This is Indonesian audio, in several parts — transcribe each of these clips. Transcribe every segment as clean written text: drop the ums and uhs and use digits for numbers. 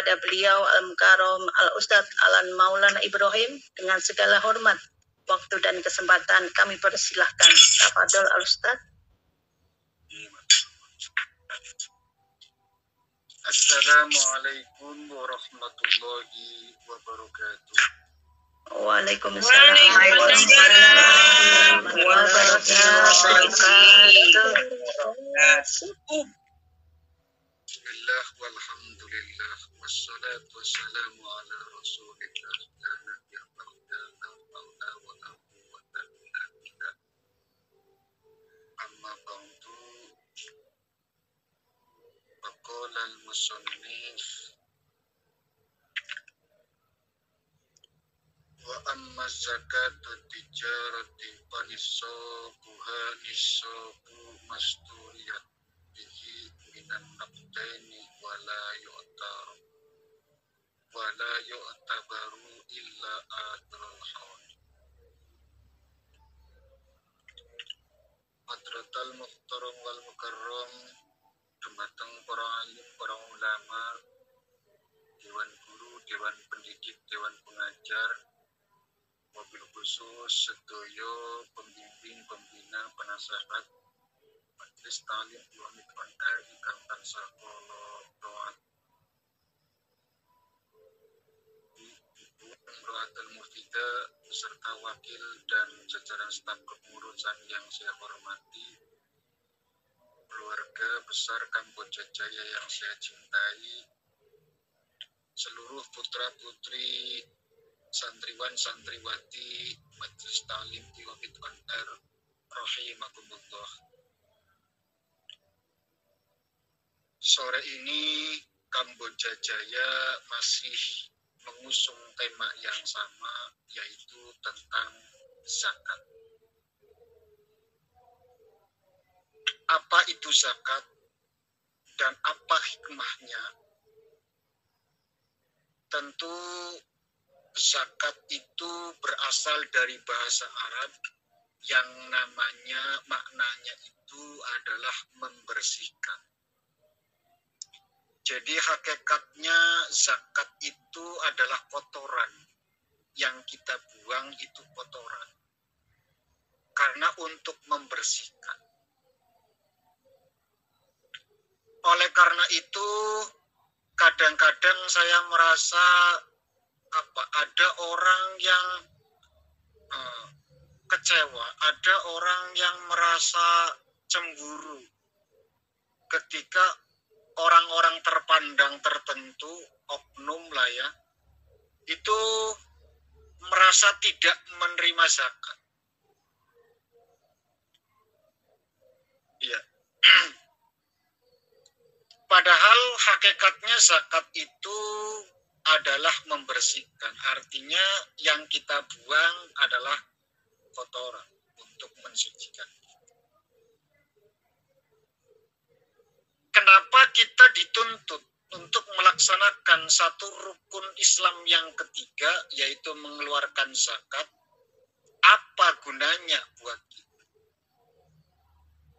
kepada beliau Al-Mukarram Al-Ustadz Alan Maulana Ibrahim dengan segala hormat, waktu dan kesempatan kami persilahkan. Tafadhol Al-Ustadz. Assalamualaikum warahmatullahi wabarakatuh. Waalaikumsalam warahmatullahi wabarakatuh. Bismillah walhamdulillah wassalatu wassalamu ala rasulillah la nabiyya ba'da la hawla wa la quwwata illa billah. Amma ba'du. Faqala al-musannif wa amma zakatu tijarati fanisabuha nisabu masturiyat bihi minan naqdaini wala yu'tabaru illa adral hawl. Hadratal muhtaram wal mukarram, dumateng para alim, para ulama, dewan guru, dewan pendidik, dewan pengajar, wabil khusus sedaya pembimbing, pembina, penasehat Majelis Ta'lim Islamic on Air ingkang tansah kula taat. Ibu Imro'atul Mufida beserta wakil dan jajaran staf kepengurusan yang saya hormati, keluarga besar Kamboja Jaya yang saya cintai, seluruh putra-putri santriwan santriwati Majelis Ta'lim Islamic on Air rahimakumullah. Sore ini Kamboja Jaya masih mengusung tema yang sama, yaitu tentang zakat. Apa itu zakat dan apa hikmahnya? Tentu zakat itu berasal dari bahasa Arab yang maknanya itu adalah membersihkan. Jadi hakikatnya zakat itu adalah kotoran. Yang kita buang itu kotoran. Karena untuk membersihkan. Oleh karena itu, kadang-kadang saya merasa ada orang yang kecewa, ada orang yang merasa cemburu ketika orang-orang terpandang tertentu, oknum lah ya, itu merasa tidak menerima zakat. Iya. Padahal hakikatnya zakat itu adalah membersihkan. Artinya yang kita buang adalah kotoran untuk mensucikan. Kenapa kita dituntut untuk melaksanakan satu rukun Islam yang ketiga, yaitu mengeluarkan zakat? Apa gunanya buat kita?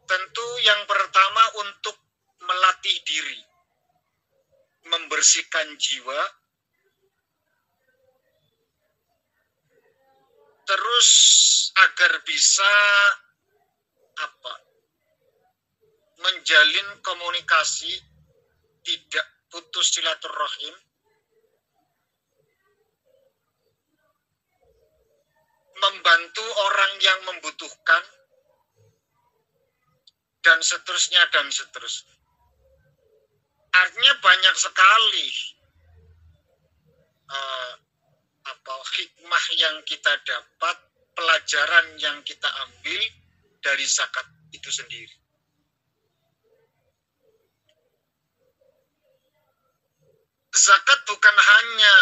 Tentu yang pertama untuk melatih diri, membersihkan jiwa, terus agar bisa menjalin komunikasi, tidak putus silaturahim, membantu orang yang membutuhkan, dan seterusnya dan seterusnya. Artinya banyak sekali hikmah yang kita dapat, pelajaran yang kita ambil dari zakat itu sendiri. Zakat bukan hanya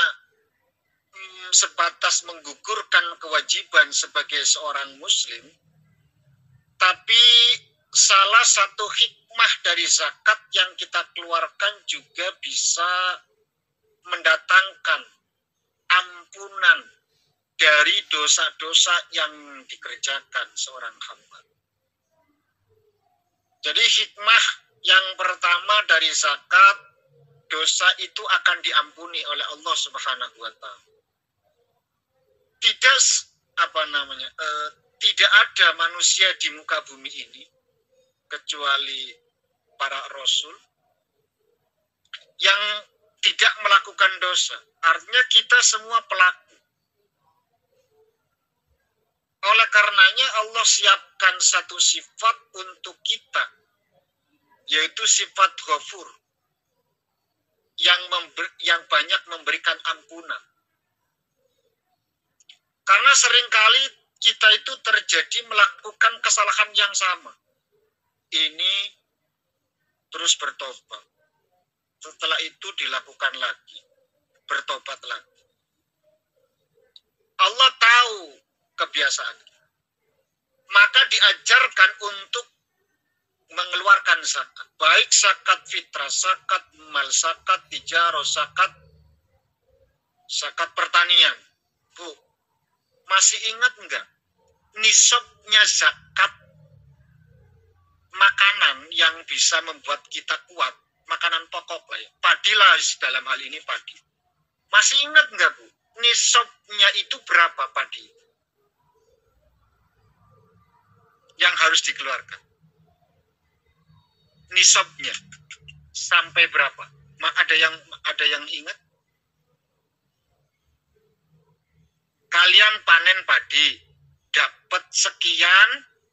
sebatas menggugurkan kewajiban sebagai seorang muslim, tapi salah satu hikmah dari zakat yang kita keluarkan juga bisa mendatangkan ampunan dari dosa-dosa yang dikerjakan seorang hamba. Jadi hikmah yang pertama dari zakat dosa itu akan diampuni oleh Allah Subhanahu wa taala. Tidak tidak ada manusia di muka bumi ini kecuali para rasul yang tidak melakukan dosa. Artinya kita semua pelaku. Oleh karenanya Allah siapkan satu sifat untuk kita, yaitu sifat Ghafur, yang banyak memberikan ampunan. Karena seringkali kita itu terjadi melakukan kesalahan yang sama. Ini terus bertobat. Setelah itu dilakukan lagi. Bertobat lagi. Allah tahu kebiasaan. Maka diajarkan untuk mengeluarkan zakat. Baik zakat fitrah, zakat mal, zakat tijarah, zakat pertanian. Bu, masih ingat enggak? Nisabnya zakat makanan yang bisa membuat kita kuat, makanan pokok lah ya. Padi lah dalam hal ini padi. Masih ingat enggak, Bu? Nisabnya itu berapa padi? Yang harus dikeluarkan. Nisabnya sampai berapa? Ada yang ingat? Kalian panen padi, dapat sekian,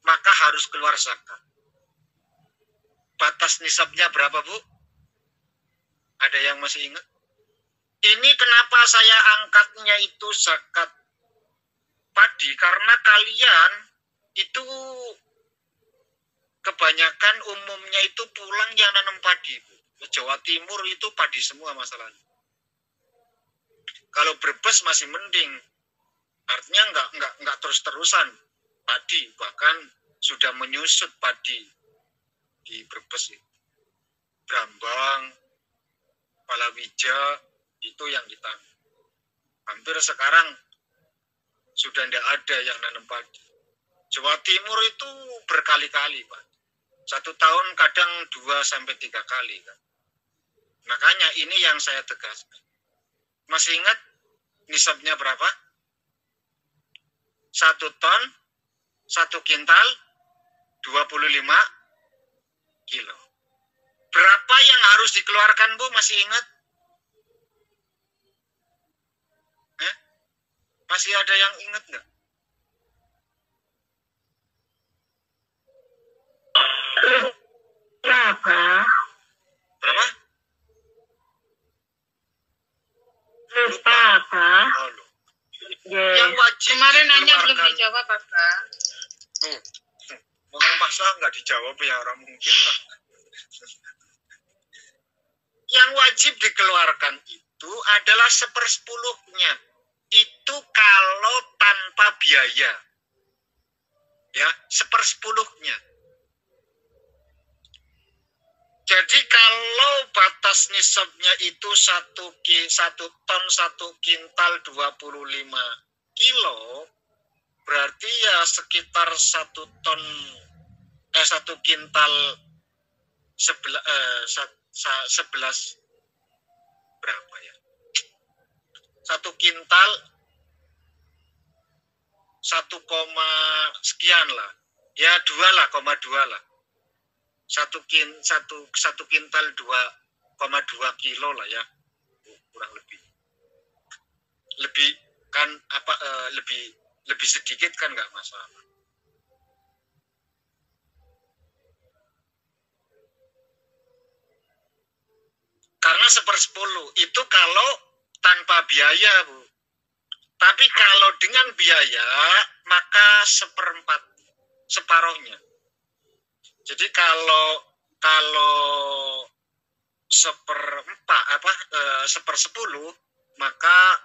maka harus keluar zakat. Batas nisabnya berapa, Bu? Ada yang masih ingat? Ini kenapa saya angkatnya itu zakat padi, karena kalian itu kebanyakan umumnya itu pulang yang nanam padi, Bu. Jawa Timur itu padi semua masalahnya. Kalau Brebes masih mending, artinya enggak terus-terusan padi, bahkan sudah menyusut padi di Brebes itu. Brambang, Palawija itu yang ditanam. Hampir sekarang sudah tidak ada yang nanam padi. Jawa Timur itu berkali-kali, Pak. Satu tahun kadang 2-3 kali, kan. Makanya ini yang saya tegaskan. Masih ingat nisabnya berapa? 1 ton, 1 kintal, 25 kilo. Berapa yang harus dikeluarkan, Bu? Masih ingat? Masih ada yang ingat nggak? Berapa? Berapa? Lupa apa? Oh, lu. Yeah. Yang wajib Kemarin nanya belum dikeluarkan. dijawab, Kakak. Masa nggak dijawab ya, orang mungkin lah. Yang wajib dikeluarkan itu adalah 1/10-nya. Itu kalau tanpa biaya. Ya, 1/10-nya. Jadi kalau batas nisabnya itu 1 ton 1 kintal 25 kilo, berarti ya sekitar 1 ton 1 kintal 11 berapa ya? 1 kintal 1, sekian lah. Ya 2,2 lah. 1 kintal 2,2 kilo lah ya. Kurang lebih. Lebih kan lebih sedikit kan nggak masalah. Karena 1/10 itu kalau tanpa biaya, Bu. Tapi kalau dengan biaya maka 1/4, separuhnya. Jadi kalau 1/10 maka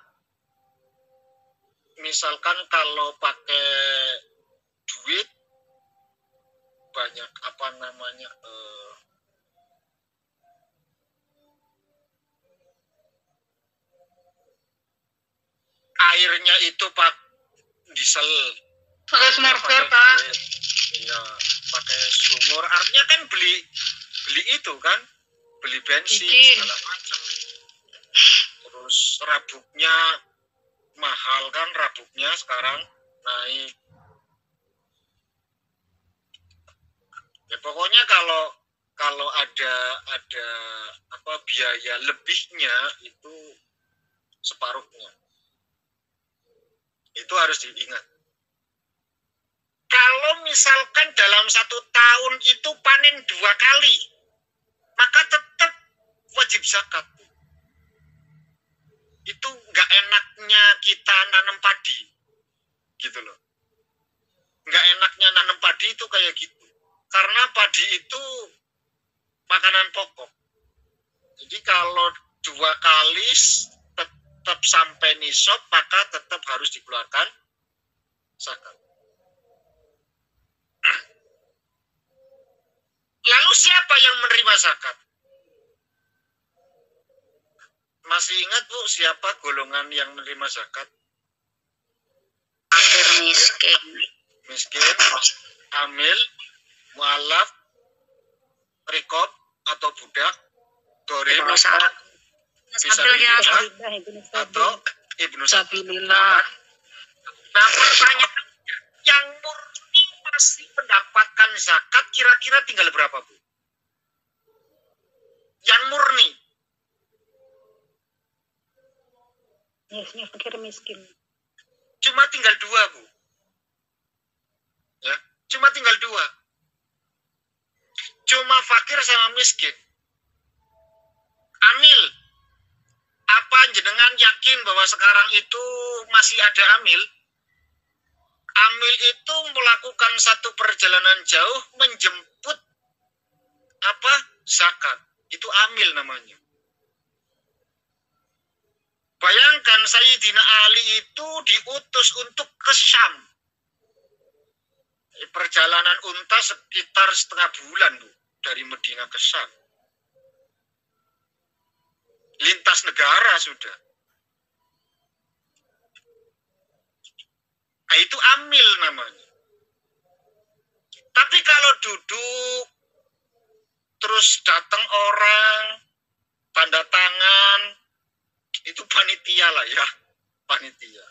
misalkan kalau pakai duit banyak airnya itu pak diesel, Pakai sumur-sumur, Pak. iya, pakai sumur, artinya kan beli itu kan, beli bensin Bikin. segala macam. Terus rabuknya mahal kan, rabuknya sekarang naik. Ya pokoknya kalau ada apa biaya lebihnya itu separuhnya. Itu harus diingat. Kalau misalkan dalam 1 tahun itu panen 2 kali, maka tetap wajib zakat. Itu nggak enaknya kita nanam padi, gitu loh. Nggak enaknya nanam padi itu kayak gitu. Karena padi itu makanan pokok. Jadi kalau 2 kali tetap sampai nisab, maka tetap harus dikeluarkan zakat. Lalu siapa yang menerima zakat? Masih ingat Bu, siapa golongan yang menerima zakat? Fakir miskin. Miskin, amil, mu'alaf, rikob atau budak, gorim, atau ibnu sabilillah. Nah, pertanyaan yang murni masih mendapatkan zakat kira-kira tinggal berapa Bu? Yang murni. Yes, fakir miskin. Cuma tinggal 2 Bu. Ya, cuma tinggal 2. Cuma fakir sama miskin. Amil. Apa jenengan yakin bahwa sekarang itu masih ada amil? Amil itu melakukan satu perjalanan jauh menjemput apa? Zakat. Itu amil namanya. Bayangkan Sayyidina Ali itu diutus untuk ke Syam. Perjalanan unta sekitar 1/2 bulan Bu, dari Medina ke Syam. Lintas negara sudah. Nah, itu amil namanya. Tapi kalau duduk, terus datang orang, tanda tangan, itu panitia lah ya. Panitia.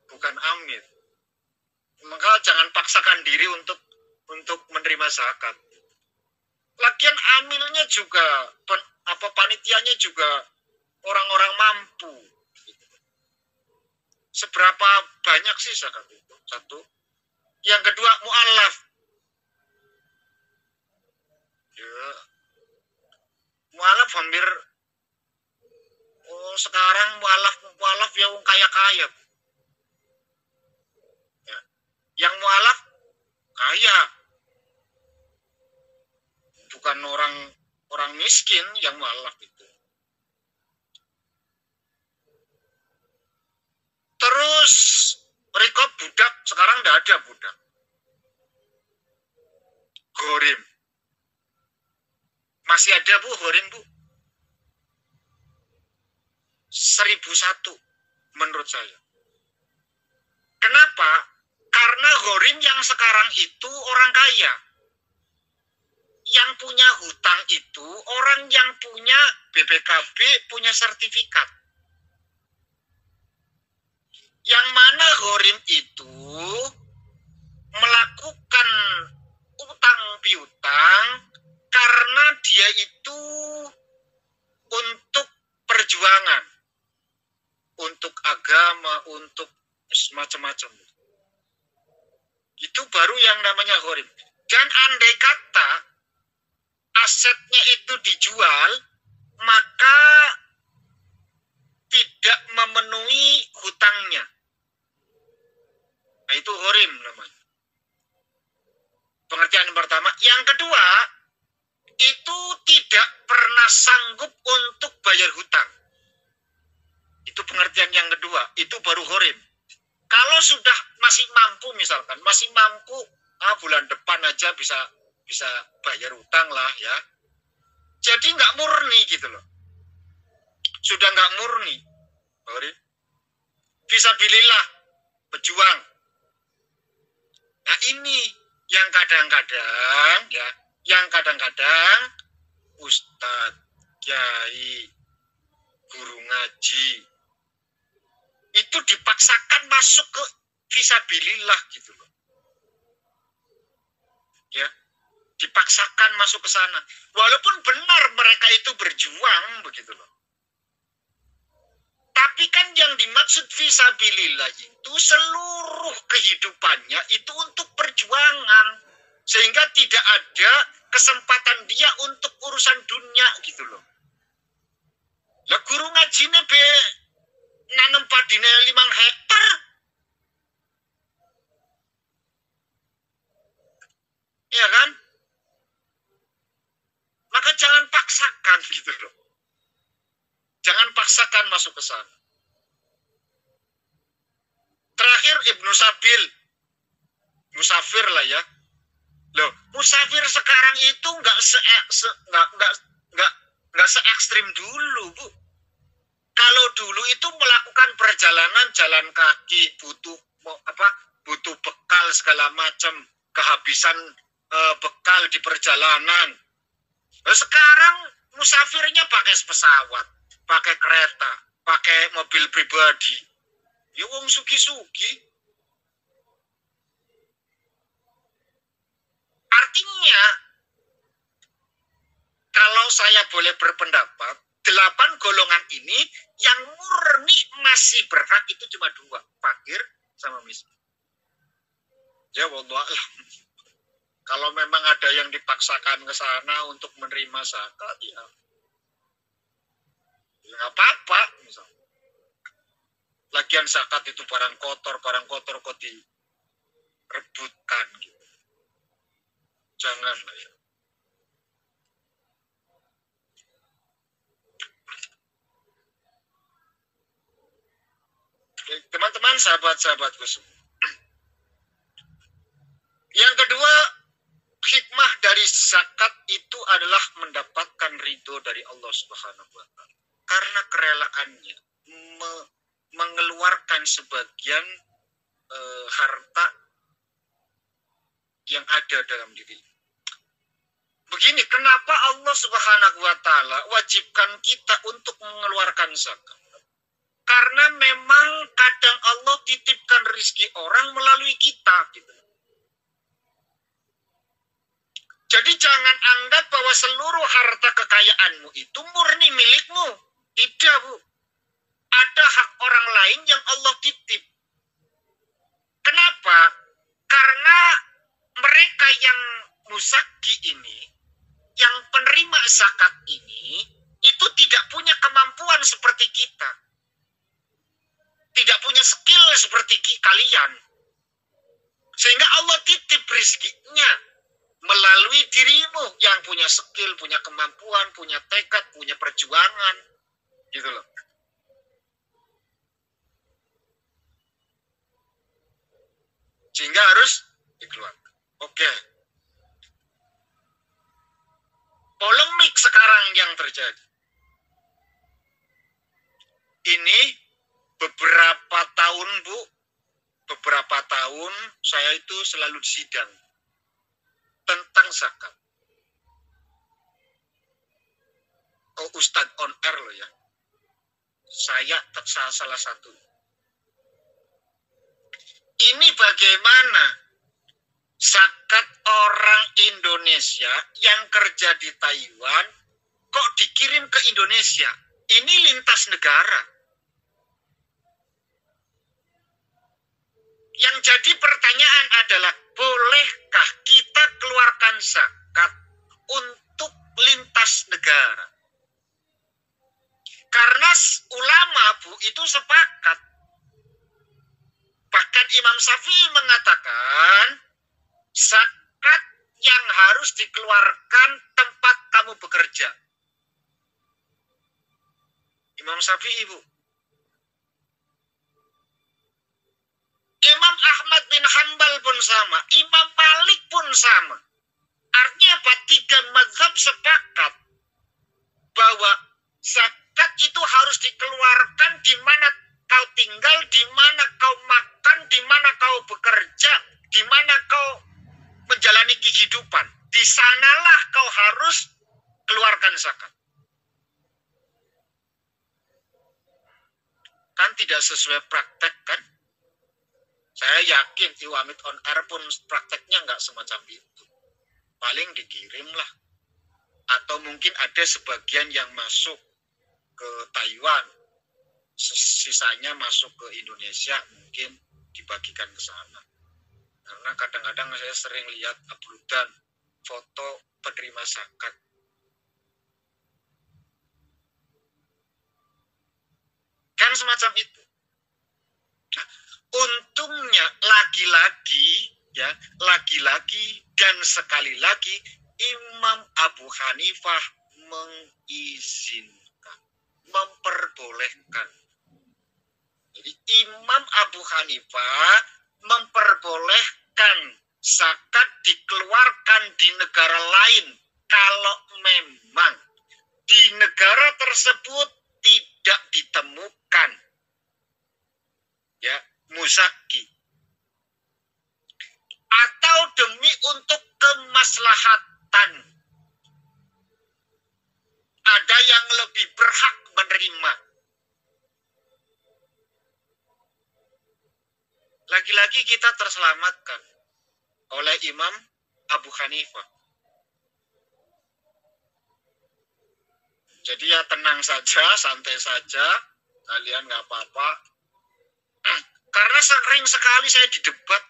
Bukan amil. Maka jangan paksakan diri untuk menerima zakat. Lagian amilnya juga, panitianya juga orang-orang mampu. Seberapa banyak sih zakat itu? 1. Yang kedua, mu'alaf. Ya. Mu'alaf hampir sekarang mu'alaf yang kaya-kaya. Ya. Yang mu'alaf kaya. Bukan orang miskin yang mu'alaf itu. Terus rikob budak, sekarang tidak ada budak. Gorim. Masih ada Bu, gorim Bu. 1001 menurut saya. Kenapa? Karena gorim yang sekarang itu orang kaya. Yang punya hutang itu orang yang punya BPKB, punya sertifikat. Yang mana gorim itu melakukan utang piutang karena dia itu untuk perjuangan, untuk agama, untuk macam-macam. Itu baru yang namanya gorim. Dan andai kata asetnya itu dijual, maka tidak memenuhi hutangnya. Nah, itu gorim namanya. Pengertian yang pertama. Yang kedua, itu tidak pernah sanggup untuk bayar hutang. Itu pengertian yang kedua. Itu baru gorim. Kalau sudah masih mampu misalkan, masih mampu bulan depan aja bisa bayar hutang lah ya. Jadi nggak murni gitu loh. Sudah nggak murni. Fisabilillah, pejuang. Nah ini yang kadang-kadang ustadz, kiai, guru ngaji, itu dipaksakan masuk ke fisabilillah gitu loh. Ya, dipaksakan masuk ke sana. Walaupun benar mereka itu berjuang begitu loh. Tapi kan yang dimaksud fisabilillah itu seluruh kehidupannya itu untuk perjuangan. Sehingga tidak ada kesempatan dia untuk urusan dunia gitu loh. Lah guru ngajine be nanam padine 5 hektar. Ya kan? Maka jangan paksakan gitu loh. Jangan paksakan masuk ke sana. Terakhir Ibnu Sabil, musafir lah ya. Loh, musafir sekarang itu nggak se ekstrim dulu, Bu. Kalau dulu itu melakukan perjalanan jalan kaki, butuh bekal segala macam, kehabisan bekal di perjalanan. Nah, sekarang musafirnya pakai pesawat, pakai kereta, pakai mobil pribadi. Ya wong sugi-sugi. Artinya, kalau saya boleh berpendapat, 8 golongan ini yang murni masih berhak itu cuma 2, fakir sama miskin. Ya wallahualam. Kalau memang ada yang dipaksakan ke sana untuk menerima zakat, ya nggak apa-apa. Misalnya. Lagian zakat itu barang kotor kok direbutkan gitu. Jangan lah ya. Teman-teman, sahabat-sahabatku semua. Yang kedua, hikmah dari zakat itu adalah mendapatkan ridho dari Allah Subhanahu wa Ta'ala. Karena kerelaannya mengeluarkan sebagian harta yang ada dalam diri. Begini, kenapa Allah Subhanahu wa Ta'ala wajibkan kita untuk mengeluarkan zakat? Karena memang kadang Allah titipkan rezeki orang melalui kita gitu. Jadi jangan anggap bahwa seluruh harta kekayaanmu itu murni milikmu. Tidak, Bu. Ada hak orang lain yang Allah titip. Kenapa? Karena mereka yang muzaki ini, yang penerima zakat ini, itu tidak punya kemampuan seperti kita. Tidak punya skill seperti kalian. Sehingga Allah titip rizkinya melalui dirimu yang punya skill, punya kemampuan, punya tekad, punya perjuangan. Gitu loh. Sehingga harus dikeluarkan. Oke. Polemik sekarang yang terjadi. Ini beberapa tahun, Bu, beberapa tahun saya itu selalu disidang tentang zakat. Oh, Ustadz on air loh ya. Saya salah satu. Ini bagaimana zakat orang Indonesia yang kerja di Taiwan kok dikirim ke Indonesia? Ini lintas negara. Yang jadi pertanyaan adalah, bolehkah kita keluarkan zakat untuk lintas negara? Karena ulama, Bu, itu sepakat. Bahkan Imam Syafi'i mengatakan, zakat yang harus dikeluarkan tempat kamu bekerja. Imam Syafi'i, Bu. Imam Ahmad bin Hanbal pun sama, Imam Malik pun sama. Artinya apa? 3 mazhab sepakat bahwa zakat itu harus dikeluarkan di mana kau tinggal, di mana kau makan, di mana kau bekerja, di mana kau menjalani kehidupan. Di sanalah kau harus keluarkan zakat. Kan tidak sesuai praktek kan? Saya yakin Iwamit on Air pun prakteknya nggak semacam itu. Paling dikirim lah. Atau mungkin ada sebagian yang masuk ke Taiwan. Sisanya masuk ke Indonesia, mungkin dibagikan ke sana. Karena kadang-kadang saya sering lihat uploadan foto penerima zakat. Kan semacam itu. Nah, untungnya lagi-lagi dan sekali lagi Imam Abu Hanifah mengizinkan, memperbolehkan. Jadi Imam Abu Hanifah memperbolehkan zakat dikeluarkan di negara lain kalau memang di negara tersebut tidak ditemukan ya muzaki, atau demi untuk kemaslahatan ada yang lebih berhak menerima. Lagi-lagi kita terselamatkan oleh Imam Abu Hanifah. Jadi ya tenang saja, santai saja, kalian nggak apa-apa. Karena sering sekali saya didebat.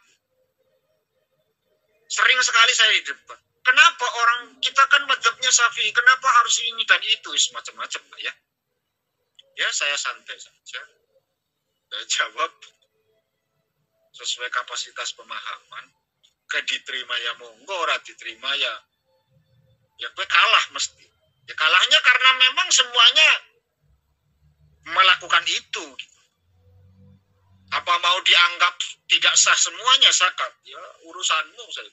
Kenapa orang kita kan mazhabnya Syafi'i, kenapa harus ini dan itu, semacam-macam lah ya. Ya saya santai saja. Saya jawab sesuai kapasitas pemahaman. Diterima ya monggo, ora diterima ya gue kalah mesti. Ya kalahnya karena memang semuanya melakukan itu. Apa mau dianggap tidak sah semuanya zakat? Ya urusanmu saya.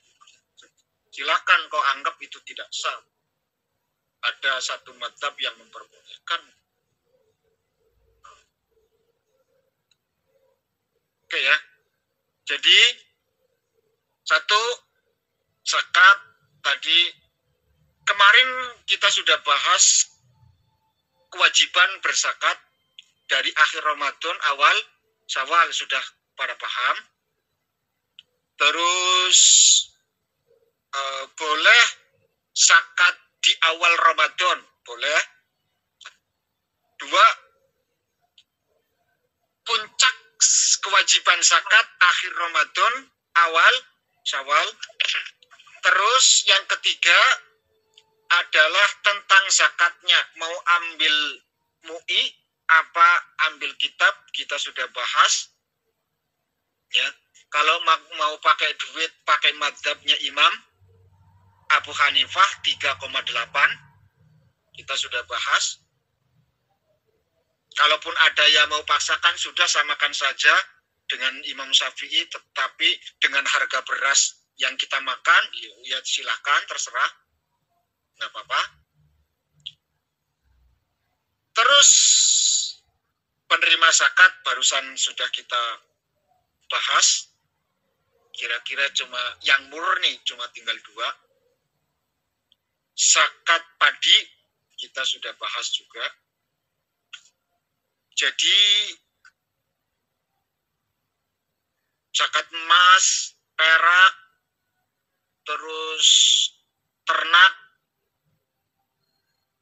Silakan kau anggap itu tidak sah. Ada satu mazhab yang memperbolehkan. Oke ya. Jadi satu zakat tadi kemarin kita sudah bahas kewajiban berzakat dari akhir Ramadan awal Syawal, sudah pada paham. Terus boleh zakat di awal Ramadan, boleh. Dua, puncak kewajiban zakat akhir Ramadan awal Syawal. Terus yang ketiga adalah tentang zakatnya, mau ambil MUI apa ambil kitab, kita sudah bahas ya. Kalau mau pakai duit, pakai mazhabnya Imam Abu Hanifah 3,8, kita sudah bahas. Kalaupun ada yang mau paksakan, sudah samakan saja dengan Imam Syafi'i, tetapi dengan harga beras yang kita makan, ya silakan, terserah, nggak apa-apa. Terus penerima zakat barusan sudah kita bahas, kira-kira cuma yang murni cuma tinggal 2. Zakat padi kita sudah bahas juga. Jadi zakat emas, perak, terus ternak,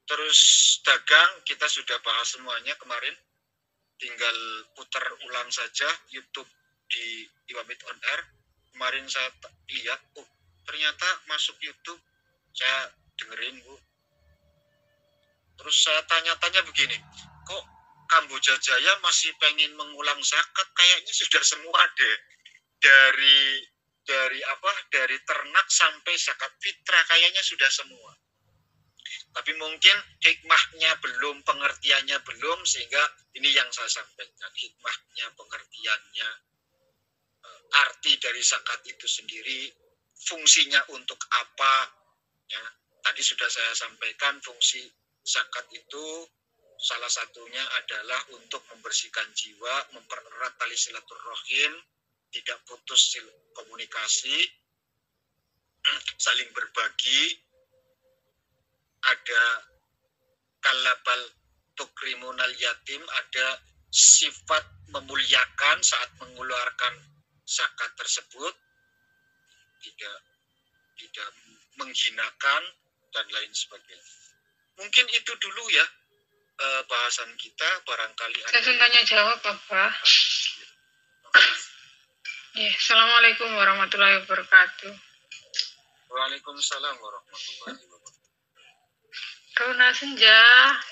terus dagang kita sudah bahas semuanya kemarin. Tinggal putar ulang saja YouTube di Iwamit on Air. Kemarin saya lihat, ternyata masuk YouTube, saya dengerin Bu. Terus saya tanya-tanya begini, kok Kamboja Jaya masih pengen mengulang zakat? Kayaknya sudah semua deh. Dari ternak sampai zakat fitrah kayaknya sudah semua. Tapi mungkin hikmahnya belum, pengertiannya belum, sehingga ini yang saya sampaikan, hikmahnya, pengertiannya, arti dari zakat itu sendiri, fungsinya untuk apa, ya. Tadi sudah saya sampaikan, fungsi zakat itu salah satunya adalah untuk membersihkan jiwa, mempererat tali silaturahim, tidak putus komunikasi, saling berbagi. Ada kalabal tukrimunal yatim, ada sifat memuliakan saat mengeluarkan zakat tersebut, tidak menghinakan dan lain sebagainya. Mungkin itu dulu ya bahasan kita, barangkali ada. Saya tanya jawab Bapak. Ya, Assalamualaikum warahmatullahi wabarakatuh. Waalaikumsalam warahmatullahi wabarakatuh. Karena senja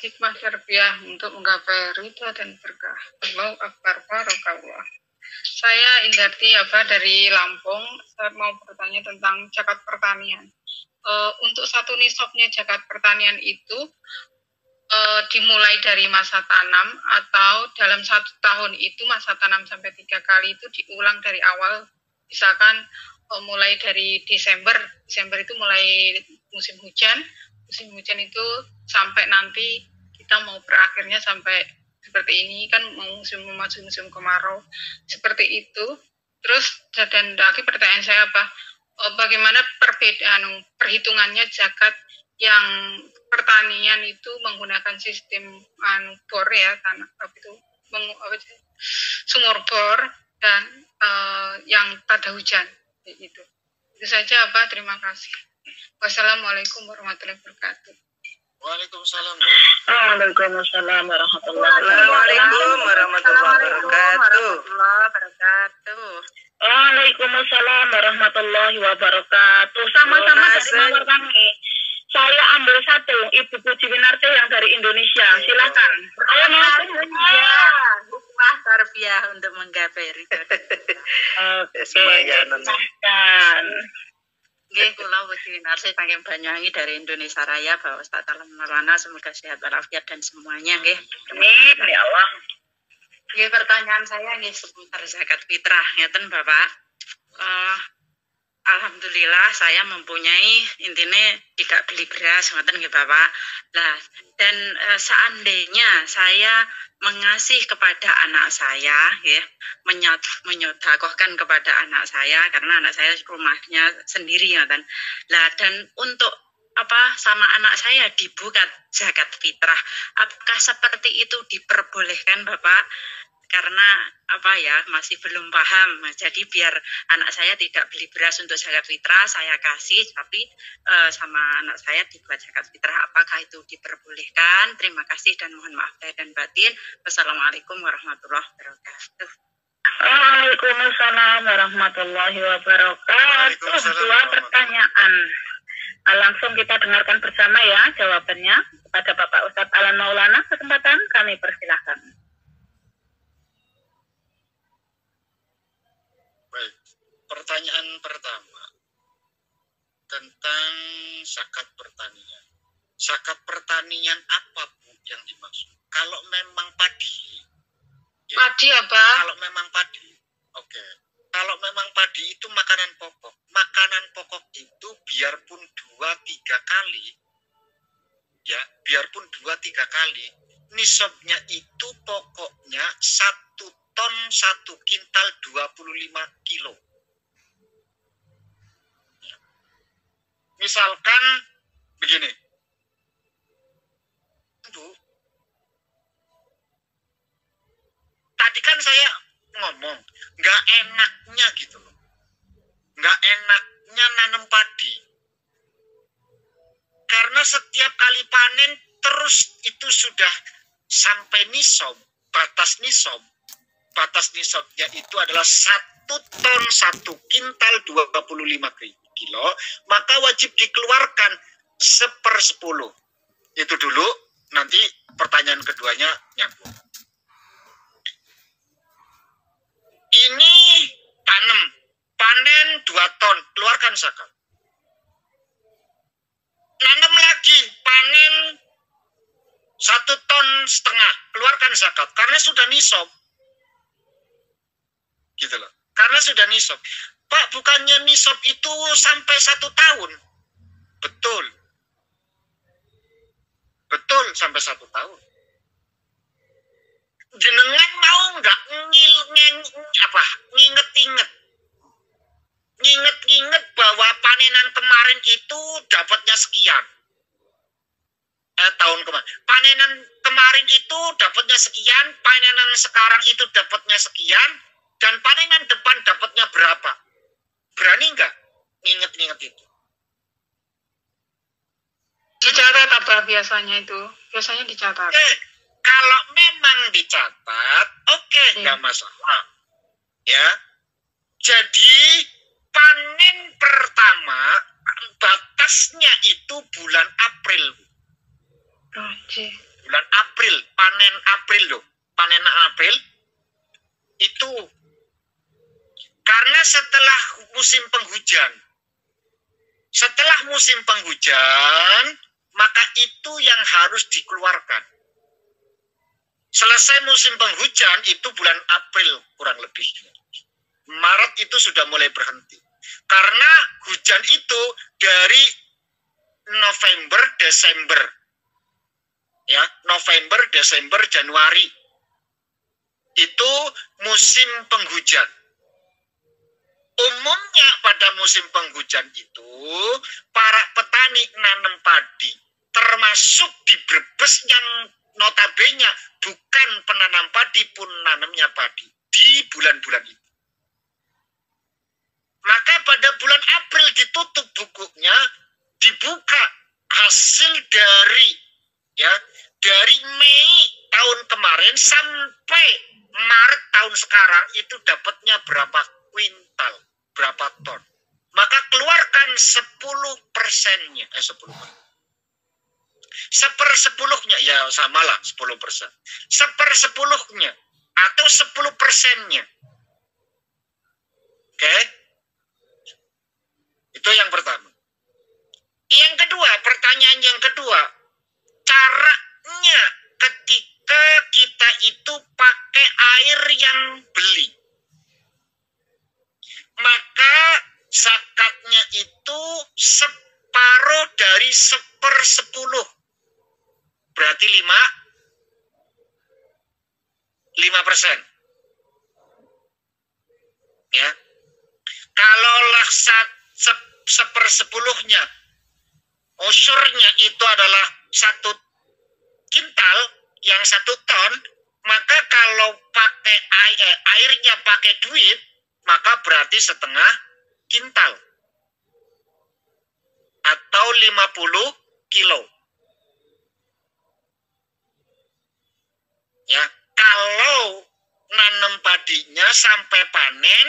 hikmah tarbiyah untuk menggapai ridha dan berkah. Allahu Akbar, barakallah. Saya Indarti dari Lampung. Saya mau bertanya tentang zakat pertanian. Untuk satu nisabnya zakat pertanian itu dimulai dari masa tanam atau dalam 1 tahun itu masa tanam sampai 3 kali itu diulang dari awal, misalkan mulai dari Desember itu mulai musim hujan itu sampai nanti kita mau berakhirnya sampai seperti ini kan mau memasuki musim kemarau seperti itu. Terus dan lagi pertanyaan saya bagaimana perbedaan perhitungannya zakat yang pertanian itu menggunakan sistem bor ya, tanah itu sumur bor dan yang pada hujan itu saja terima kasih. Wassalamualaikum warahmatullahi wabarakatuh. Waalaikumsalam. Waalaikumsalam warahmatullahi Assalamualaikum warahmatullahi wabarakatuh. Waalaikumsalam warahmatullahi wabarakatuh. Sama-sama dari Mawar Tangi. Saya ambil satu, Ibu Puji Winarti yang dari Indonesia. Silakan. Ayo masuk. Hikmah tarbiyah untuk menggapai ridho. Semuanya. Nggih, kula Puji Winarti saking Banyuwangi dari Indonesia Raya, Bapak Ustaz Alam Maulana, semoga sehat walafiat dan semuanya nggih. Amin ya Allah. Nggih, pertanyaan saya nggih seputar zakat fitrah ngeten Bapak. Alhamdulillah saya mempunyai intinya tidak beli beras ngoten nggih Bapak. Lah dan seandainya saya mengasih kepada anak saya ya, menyodakohkan kepada anak saya karena anak saya rumahnya sendiri ngoten. Lah dan untuk sama anak saya dibuka zakat fitrah. Apakah seperti itu diperbolehkan Bapak? Karena masih belum paham. Jadi biar anak saya tidak beli beras untuk zakat fitrah, saya kasih, tapi sama anak saya dibuat zakat fitrah. Apakah itu diperbolehkan? Terima kasih dan mohon maaf lahir dan batin. Wassalamualaikum warahmatullahi wabarakatuh. Waalaikumsalam warahmatullahi wabarakatuh. Dua pertanyaan. Langsung kita dengarkan bersama ya jawabannya kepada Bapak Ustadz Alan Maulana. Kesempatan kami persilahkan. Baik, pertanyaan pertama tentang zakat pertanian. Zakat pertanian apa Bu yang dimaksud? Kalau memang padi, ya, Padi kalau memang padi, oke. Kalau memang padi itu makanan pokok. Makanan pokok itu biarpun 2-3 kali, ya, biarpun 2-3 kali, nisabnya itu pokoknya 1 ton 1 kintal 25 kilo. Ya. Misalkan begini, Bu, tadi kan saya ngomong, nggak enaknya gitu loh. Nggak enaknya nanam padi. Karena setiap kali panen terus itu sudah sampai nisab, batas nisab. Batas nisabnya itu adalah 1 ton 1 kintal 25 kilo, maka wajib dikeluarkan 1/10. Itu dulu, nanti pertanyaan keduanya nyambung. Ini tanam, panen 2 ton, keluarkan zakat. Nanam lagi, panen 1,5 ton, keluarkan zakat, karena sudah nisab. Gitu loh, karena sudah nisab. Pak, bukannya nisab itu sampai 1 tahun? Betul. Betul, sampai 1 tahun. Jenengan mau nggak nginget bahwa panenan kemarin itu dapatnya sekian. Tahun kemarin panenan kemarin itu dapatnya sekian, panenan sekarang itu dapatnya sekian, dan panenan depan dapatnya berapa? Berani nggak nginget-nginget itu? Dicatat apa biasanya itu? Biasanya dicatat. Kalau memang dicatat, oke, nggak masalah. Ya, jadi panen pertama batasnya itu bulan April. Bulan April, panen April loh, panen April itu karena setelah musim penghujan. Setelah musim penghujan, maka itu yang harus dikeluarkan. Selesai musim penghujan itu bulan April kurang lebih. Maret itu sudah mulai berhenti. Karena hujan itu dari November, Desember. Ya, November, Desember, Januari. Itu musim penghujan. Umumnya pada musim penghujan itu, para petani nanam padi, termasuk di Brebes yang notabene bukan penanam padi pun nanamnya padi di bulan-bulan itu. Maka pada bulan April ditutup bukunya, dibuka hasil dari Mei tahun kemarin sampai Maret tahun sekarang itu dapatnya berapa kuintal, berapa ton. Maka keluarkan 10%-nya, 10%. 1/10-nya, ya samalah 10%. 1/10-nya atau 10%-nya. Oke? Itu yang pertama. Yang kedua, pertanyaan yang kedua, caranya ketika kita itu pakai air yang beli. Maka zakatnya itu separuh dari 1/10. Berarti 5%. Ya. Kalaulah 1/10-nya, usurnya itu adalah 1 kintal, yang 1 ton, maka kalau pakai airnya pakai duit, maka berarti 1/2 kintal atau 50 kilo. Ya, kalau nanam padinya sampai panen,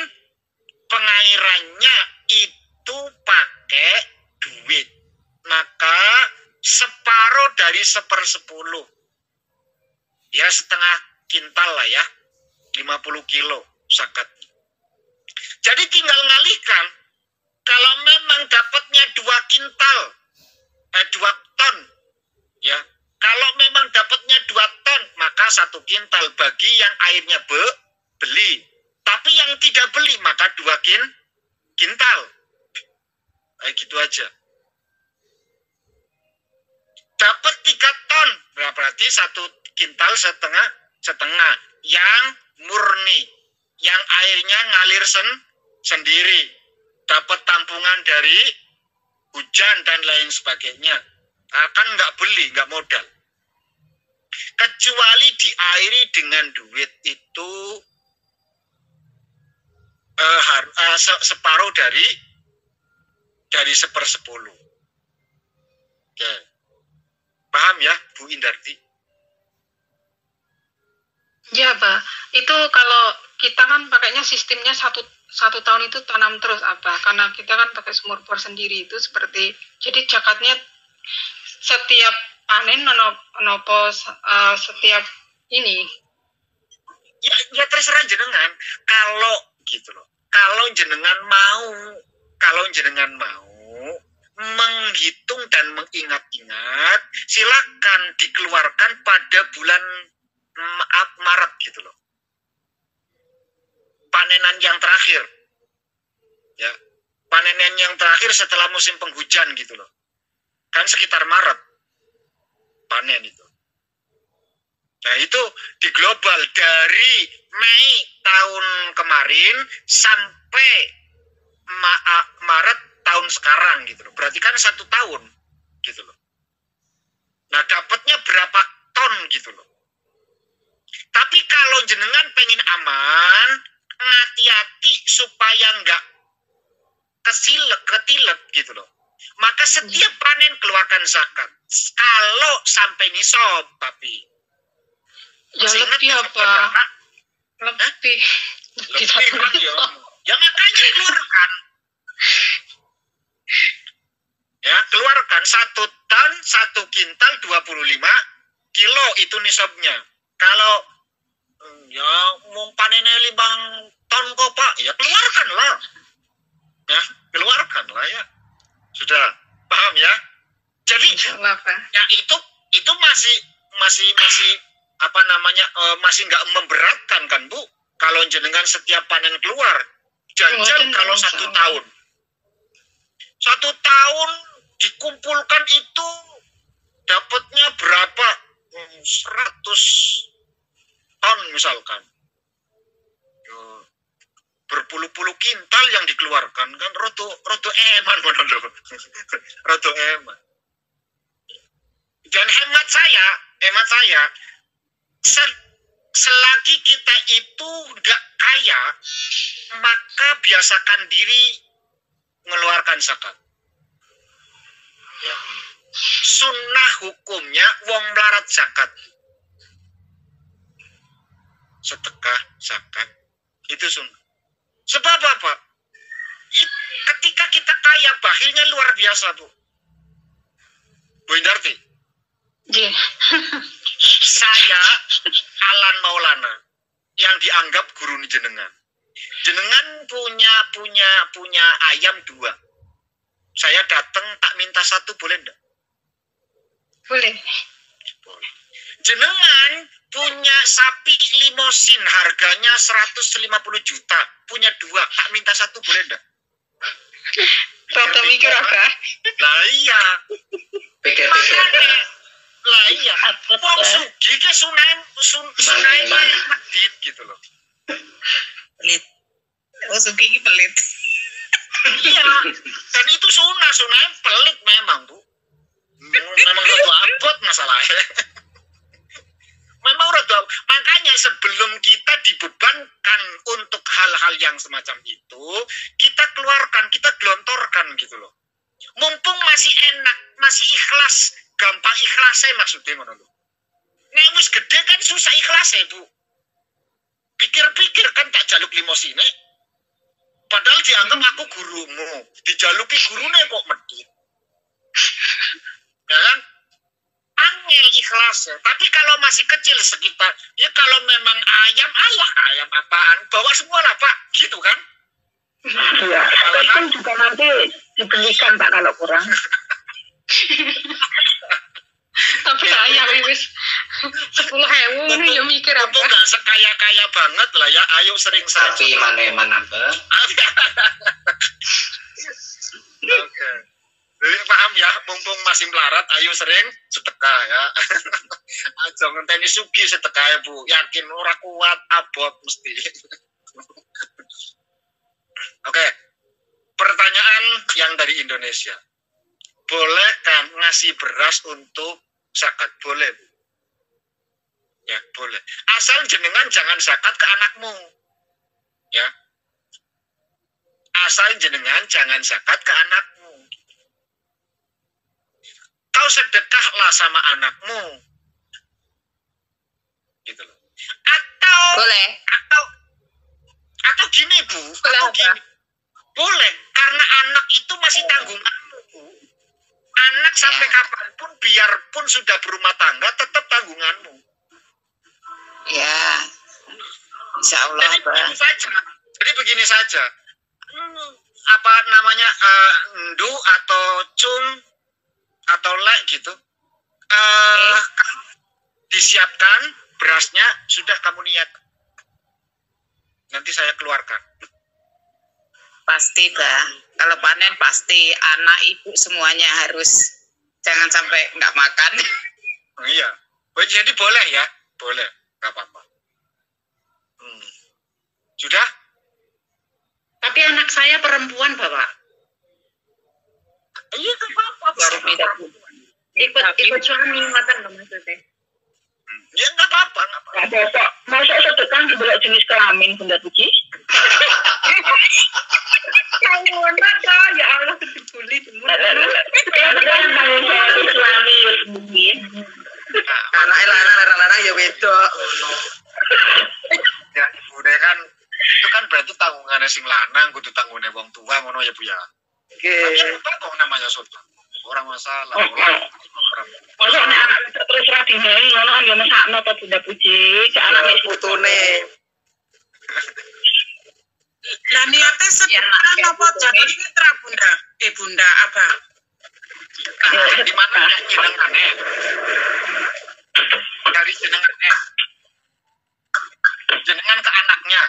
pengairannya itu pakai duit, maka separuh dari 1/10, ya 1/2 kintal lah ya, 50 kilo zakat. Jadi tinggal ngalihkan, kalau memang dapatnya 2 kintal, 2 ton, ya. Kalau memang dapatnya 2 ton, maka 1 kintal bagi yang airnya beli. Tapi yang tidak beli, maka 2 kintal. Kayak gitu aja. Dapat 3 ton, berarti 1 kintal setengah. Yang murni, yang airnya ngalir sendiri. Dapat tampungan dari hujan dan lain sebagainya. Akan nggak beli, nggak modal. Kecuali diairi dengan duit itu separuh dari 1/10. Oke. Paham ya, Bu Indarti? Ya, Pak. Itu kalau kita kan pakainya sistemnya satu tahun itu tanam terus, apa? Karena kita kan pakai sumur bor sendiri itu seperti, jadi zakatnya setiap panen nopo setiap ini. Ya terserah jenengan. Kalau gitu loh. Kalau jenengan mau menghitung dan mengingat-ingat, silakan dikeluarkan pada bulan Maret gitu loh. Panenan yang terakhir. Ya. Panenan yang terakhir setelah musim penghujan gitu loh. Kan sekitar Maret panen itu. Nah itu di global dari Mei tahun kemarin sampai Maret tahun sekarang gitu loh. Berarti kan 1 tahun gitu loh. Nah dapatnya berapa ton ton gitu loh. Tapi kalau jenengan pengen aman, hati-hati supaya nggak ketilet gitu loh. Maka setiap panen keluarkan zakat. Kalau sampai nisab, tapi Ya lebih apa? Lebih. lebih kan ya. Ya makanya keluarkan. Ya, keluarkan 1 ton, 1 kintal 25 kilo itu nisabnya. Kalau ya mau panennya 5 ton kok Pak, ya keluarkanlah. Ya, keluarkanlah ya. Sudah paham ya? Jadi ya itu masih apa namanya masih nggak memberatkan kan Bu? Kalau jenengan setiap panen keluar, jangan kalau 1 tahun. 1 tahun dikumpulkan itu dapatnya berapa? 100 ton misalkan. Berpuluh-puluh kintal yang dikeluarkan kan roto eman roto eman. Dan hemat saya selagi kita itu nggak kaya, maka biasakan diri mengeluarkan zakat. Ya. Sunnah hukumnya wong melarat zakat, sedekah zakat itu sunnah. Sebab apa? Ketika kita kaya, bakhilnya luar biasa Bu. Bu Indarti. Yeah. Saya Alan Maulana yang dianggap guru jenengan. Jenengan punya ayam 2. Saya datang tak minta 1 boleh enggak? Boleh. Boleh. Jenengan punya sapi limosin harganya 150 juta, punya 2, tak minta 1 boleh enggak? Rada mikir apa? Lah iya. Pikir-pikir. Lah iya. Wong sugih ke sunai medit gitu loh. Pelit. Oh, Suki ini pelit. Iya. Dan itu sunai pelit memang Bu. Memang rada abot masalahnya. Memang rada. Makanya sebelum kita dibebankan untuk hal-hal yang semacam itu, kita keluarkan, kita gelontorkan gitu loh. Mumpung masih enak, masih ikhlas, gampang ikhlasnya maksudnya ngono lho. Nek wis gede kan susah ikhlasnya Bu. Pikir-pikir kan tak jaluk limosine. Padahal dianggap aku gurumu, dijaluki gurune kok medit. Ya kan? Angel ikhlasnya. Tapi kalau masih kecil sekitar, ya kalau memang ayam apaan, bawa semua lah Pak, gitu kan? Iya, itu juga nanti dibelikan Pak kalau kurang. Tapi saya wis 10.000 ini ya mikir apa? Enggak sekaya-kaya banget lah ya, ayo sering-sering. Tapi mana apa? Oke. Jadi paham ya, mumpung masih melarat, ayo sering sedekah ya. Aja ngenteni sugih sedekah ya Bu, yakin ora kuat abot mesti. Oke. Pertanyaan yang dari Indonesia. Boleh kan ngasih beras untuk zakat? Boleh Bu. Ya, boleh. Asal jenengan jangan zakat ke anakmu. Ya. Asal jenengan jangan zakat ke anakmu. Kau sedekahlah sama anakmu. Gitu loh. Boleh. Atau gini Bu, Boleh atau apa? gini. Boleh, karena anak itu masih tanggunganmu. Anak sampai kapanpun, biarpun sudah berumah tangga, tetap tanggunganmu. Ya. Insya Allah. Jadi begini saja. Apa namanya, ndu atau cum atau lek gitu. Disiapkan berasnya, sudah kamu niat. Nanti saya keluarkan. Pasti Bah. Kalau panen pasti anak ibu semuanya harus, jangan sampai nggak makan. Oh, iya. Jadi boleh ya, boleh, nggak apa-apa. Sudah? Tapi anak saya perempuan Bapak. Iya nggak apa-apa. Ikut suami makan loh maksudnya. Ya nggak apa-apa. Masa sedekah belok jenis kelamin Bunda Puji? Mana toh ya Allah dibully Islami mungkin. Anak lanang ya wedok. Ya, udah kan itu kan berarti tanggungannya sing lanang kudu tanggungnya wong tua ngono ya Bu ya. Tapi apa kok namanya soto? Orang masalah. Masa anak terus radine ngono kan ya mesakno to Bunda Puji, cak anak mek putune. Lah niate sedekah napa zakat fitrah Bunda? Bunda apa? Di mana jenengannya? Dari jenengannya. Jenengan ke anaknya.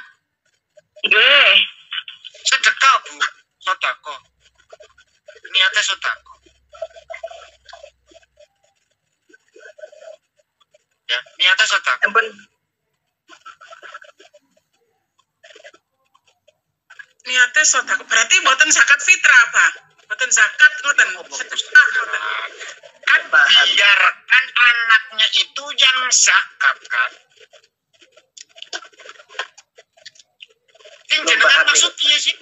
nggih. Sedekah Bu, sedekah. Niatnya sedekah. Ya, niatnya sedekah. Ampun. Niate sedekah berarti mboten zakat fitrah apa? Mboten zakat ngoten. Sedekah ngoten. Kan biarkan anaknya itu yang zakat kan. Jenengan maksud piye sih?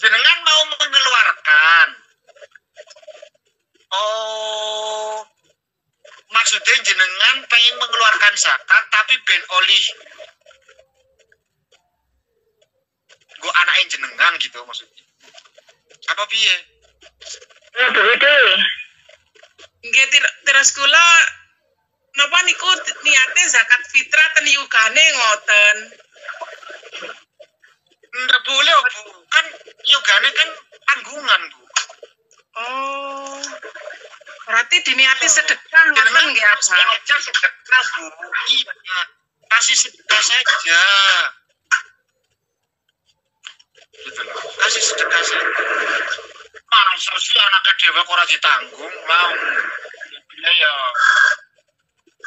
Jenengan mau mengeluarkan. Oh, maksudnya jenengan pengen mengeluarkan zakat tapi ben oleh gue anaknya jenengan gitu maksudnya. Apa piye? Ya begitu. Nggih terus kula napa niku niate zakat fitrah ten yugane ngoten. Nggak boleh Bu, kan yogane kan tanggungan Bu. Oh. Berarti diniati sedekah ngoten nggih apa? Saja sedekah Bu. Iya. Kasih sedekah saja. Gitu loh. Kasih sedekah saja. Masa sih anaknya dewa kok ora ditanggung mau. Ya.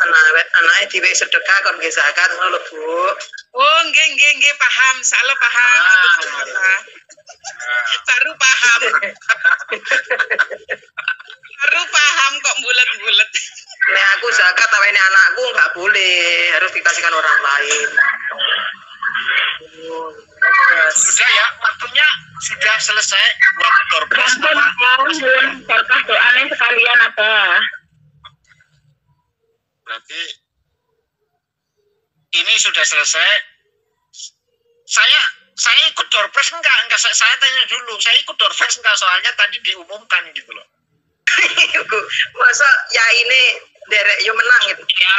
Anaknya diwe sedekah kon nggih zakat ngono lho Bu. Oh, nggih paham, salah paham. Baru paham. Baru paham kok bulet-bulet. Nek aku zakat tapi ini anakku nggak boleh, harus dikasihkan orang lain. Sudah ya, waktunya sudah selesai buat doorpress. Belum berkah doanya sekalian apa? Berarti ini sudah selesai. Saya ikut doorpress enggak saya tanya dulu. Saya ikut doorpress enggak soalnya tadi diumumkan gitu loh. Masa ya ini derek yo menang gitu. Ya,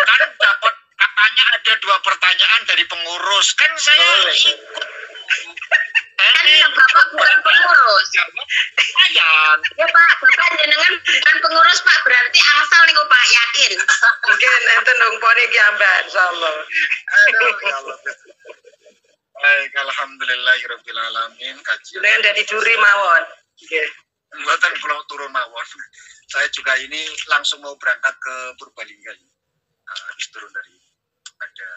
kan dapat katanya ada 2 pertanyaan dari pengurus. Kan saya ikut. Kan Bapak bukan pengurus. Lumayan. Ya Pak, Bapak jenengan bukan pengurus Pak, berarti angsal nih Pak, yakin. Mungkin enten dong pone ki amban insyaallah. Aduh, ya Allah. Baik, alhamdulillahirabbil alamin. Kajian Jenengan dari Duri mawon. Nggih. Buatan pulau turun mawon. Saya juga ini langsung mau berangkat ke Purbalingga. Habis turun dari ada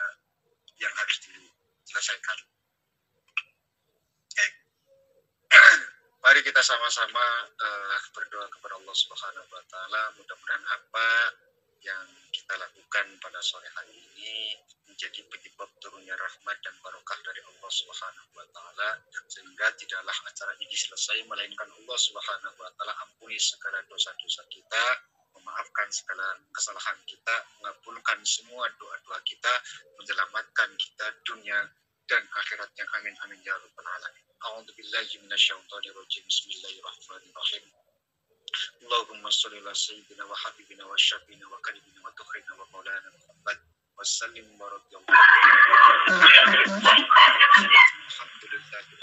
yang harus diselesaikan. Mari kita sama-sama berdoa kepada Allah Subhanahu wa taala, mudah-mudahan apa yang kita lakukan pada sore hari ini menjadi penyebab turunnya rahmat dan barokah dari Allah Subhanahu wa taala, sehingga tidaklah acara ini selesai melainkan Allah Subhanahu wa taala ampuni segala dosa-dosa kita, memaafkan segala kesalahan kita, mengabulkan semua doa-doa kita, menyelamatkan kita dunia dan akhiratnya. Amin amin ya rabbal alamin. A'udzu billahi minasyaitonir rajim. Bismillahirrahmanirrahim. Allahumma shalli ala sayyidina wa habibina wa syafiina wa kalimina wa tukhina wa maulana Muhammad wa sallim wa radiyallahu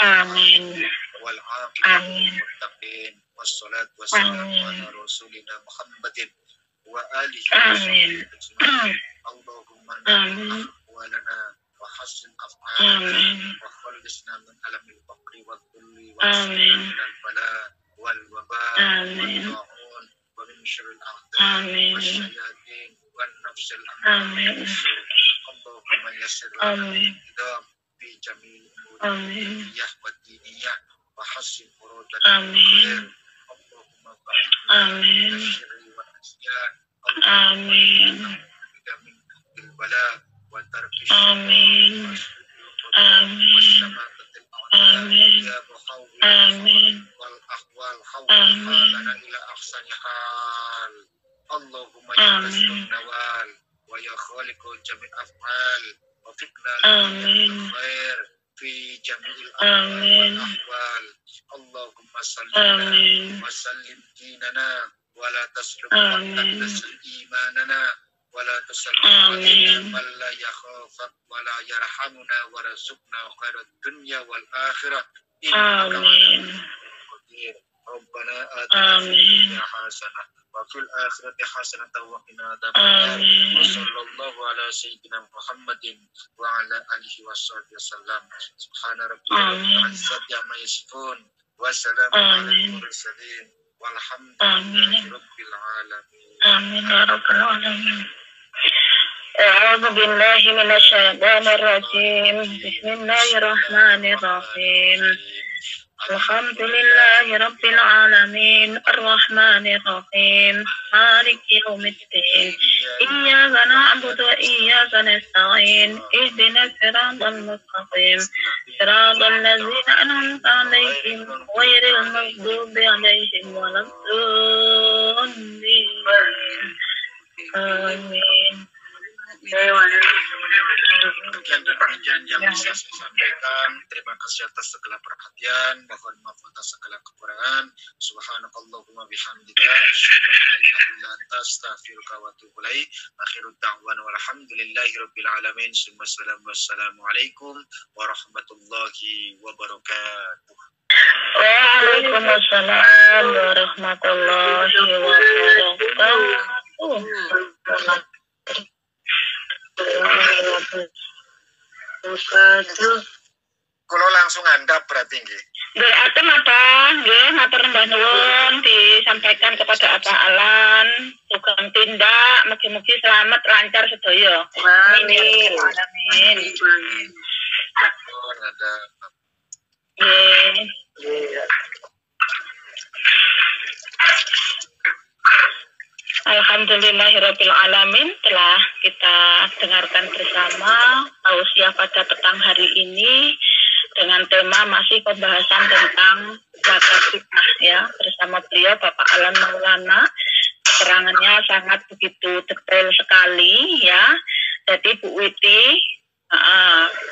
Amin. wal aqibatu muttaqin wassalatu wassalamu ala rasulina Muhammadin wa alihi Amin. Allahumma Amin. wa lana wa hassin af'alana Amin. wa khallisna min alamil faqri wal dhulli wa Amin. min al bala wal waba Amin. wal ta'un wa min syarril a'da Amin. wa syayatin wan nafsil Amin. Allahumma yassir lana Amin. hidam fi jamil Amin. umuriyah wa diniyah wa hassin furudana Amin. Allahumma ba'id Amin. syirri wa asyan Amin. Amin. Amin. Amin. Amin. Allahumma ya Rasulun nawal wa ya khaliqul jami' af'al wa fiqna Amin. khair fi jami'il Amin. ahwal. Allahumma salli Amin. wa sallim dinana wa la tasluk Amin. imanana wa la tusallim Amin. alaina man la yakhafak wa la yarhamuna wa razukna khairat dunya wal akhirah. Amin. Rabbana atina fid dunya hasanah wa fil akhirati hasanatan wa qina adzabannar. Wa sallallahu ala sayyidina Muhammadin wa ala alihi washabbihi wasallam. Subhana rabbika rabbil izzati amma yasifun wa salamun alal mursalin walhamdulillahi rabbil alamin. Amin ya rabbal alamin. A'udzu billahi minasyaitonir rajim. Bismillahirrahmanirrahim. Alhamdulillahi rabbil alamin, arrahmanir rahim, maliki yaumiddin. Iyyaka na'budu wa iyyaka nasta'in. Ihdinas siratal mustaqim. Siratal ladzina an'amta 'alaihim ghairil maghdubi 'alaihim waladdallin. Amin. Demikian dan demikian yang bisa saya sampaikan. Terima kasih atas segala perhatian. Mohon maaf atas segala kekurangan. Subhanakallahumma bihamdika asyhadu an la ilaha illa anta astaghfiruka wa atubu ilaik. Akhirud da'wana walhamdulillahi rabbil alamin. Wassalamualaikum warahmatullahi wabarakatuh. Waalaikumsalam warahmatullahi wabarakatuh. Kulo langsung handap berarti nggih. Berarti apa? Nggih, matur nuwun disampaikan kepada Abah Alan, sugeng tindak, mugi-mugi selamat lancar sedaya. Amin. Amin. Ada. Nggih. Alhamdulillahirabbil alamin, telah kita dengarkan bersama tausiah pada petang hari ini dengan tema masih pembahasan tentang zakat fitrah ya, bersama beliau Bapak Alan Maulana. Keterangannya sangat begitu detail sekali ya. Jadi Bu Witi,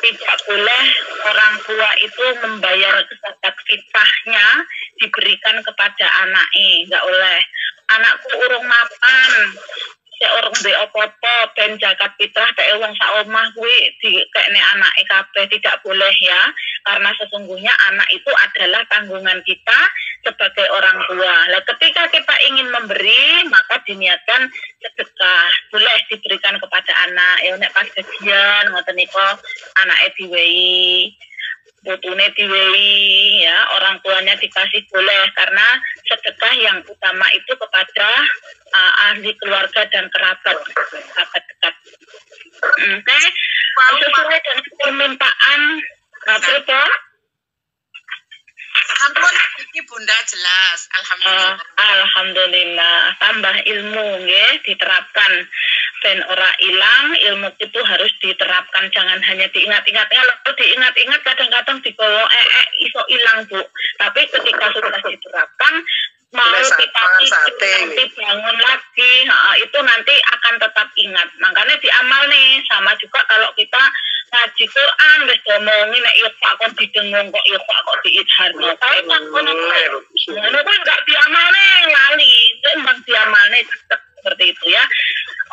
tidak boleh orang tua itu membayar zakat fitrahnya diberikan kepada anaknya, enggak oleh. Anakku urung mapan, saya urung duwe apa-apa ben zakat fitrah tak wong sak omah kuwi dikekne anake kabeh, tidak boleh ya, karena sesungguhnya anak itu adalah tanggungan kita sebagai orang tua. Lah ketika kita ingin memberi maka diniatkan sedekah, boleh diberikan kepada anak ya, nek pas gajian ngoten nika anake diwehi, putune diwehi ya, orang tuanya dikasih boleh, karena sedekah yang utama itu kepada ahli keluarga dan kerabat dekat. Oke, sesuai dengan permintaan berapa? Ampun, ini Bunda jelas. Alhamdulillah. Alhamdulillah, tambah ilmu nggih diterapkan. Ben ora ilang, ilmu itu harus diterapkan, jangan hanya diingat-ingat. Kalau diingat-ingat kadang-kadang dibawa iso ilang, Bu. Tapi ketika sudah diterapkan, mau kita bangun lagi, itu nanti akan tetap ingat. Makanya diamal nih, sama juga kalau kita ngaji Quran wis ngomongin nek ikhfa kon didengung kok ikhfa kok diidharno. Kae tak ngono kan enggak diamalne lali, sembang diamalne tetap seperti itu ya.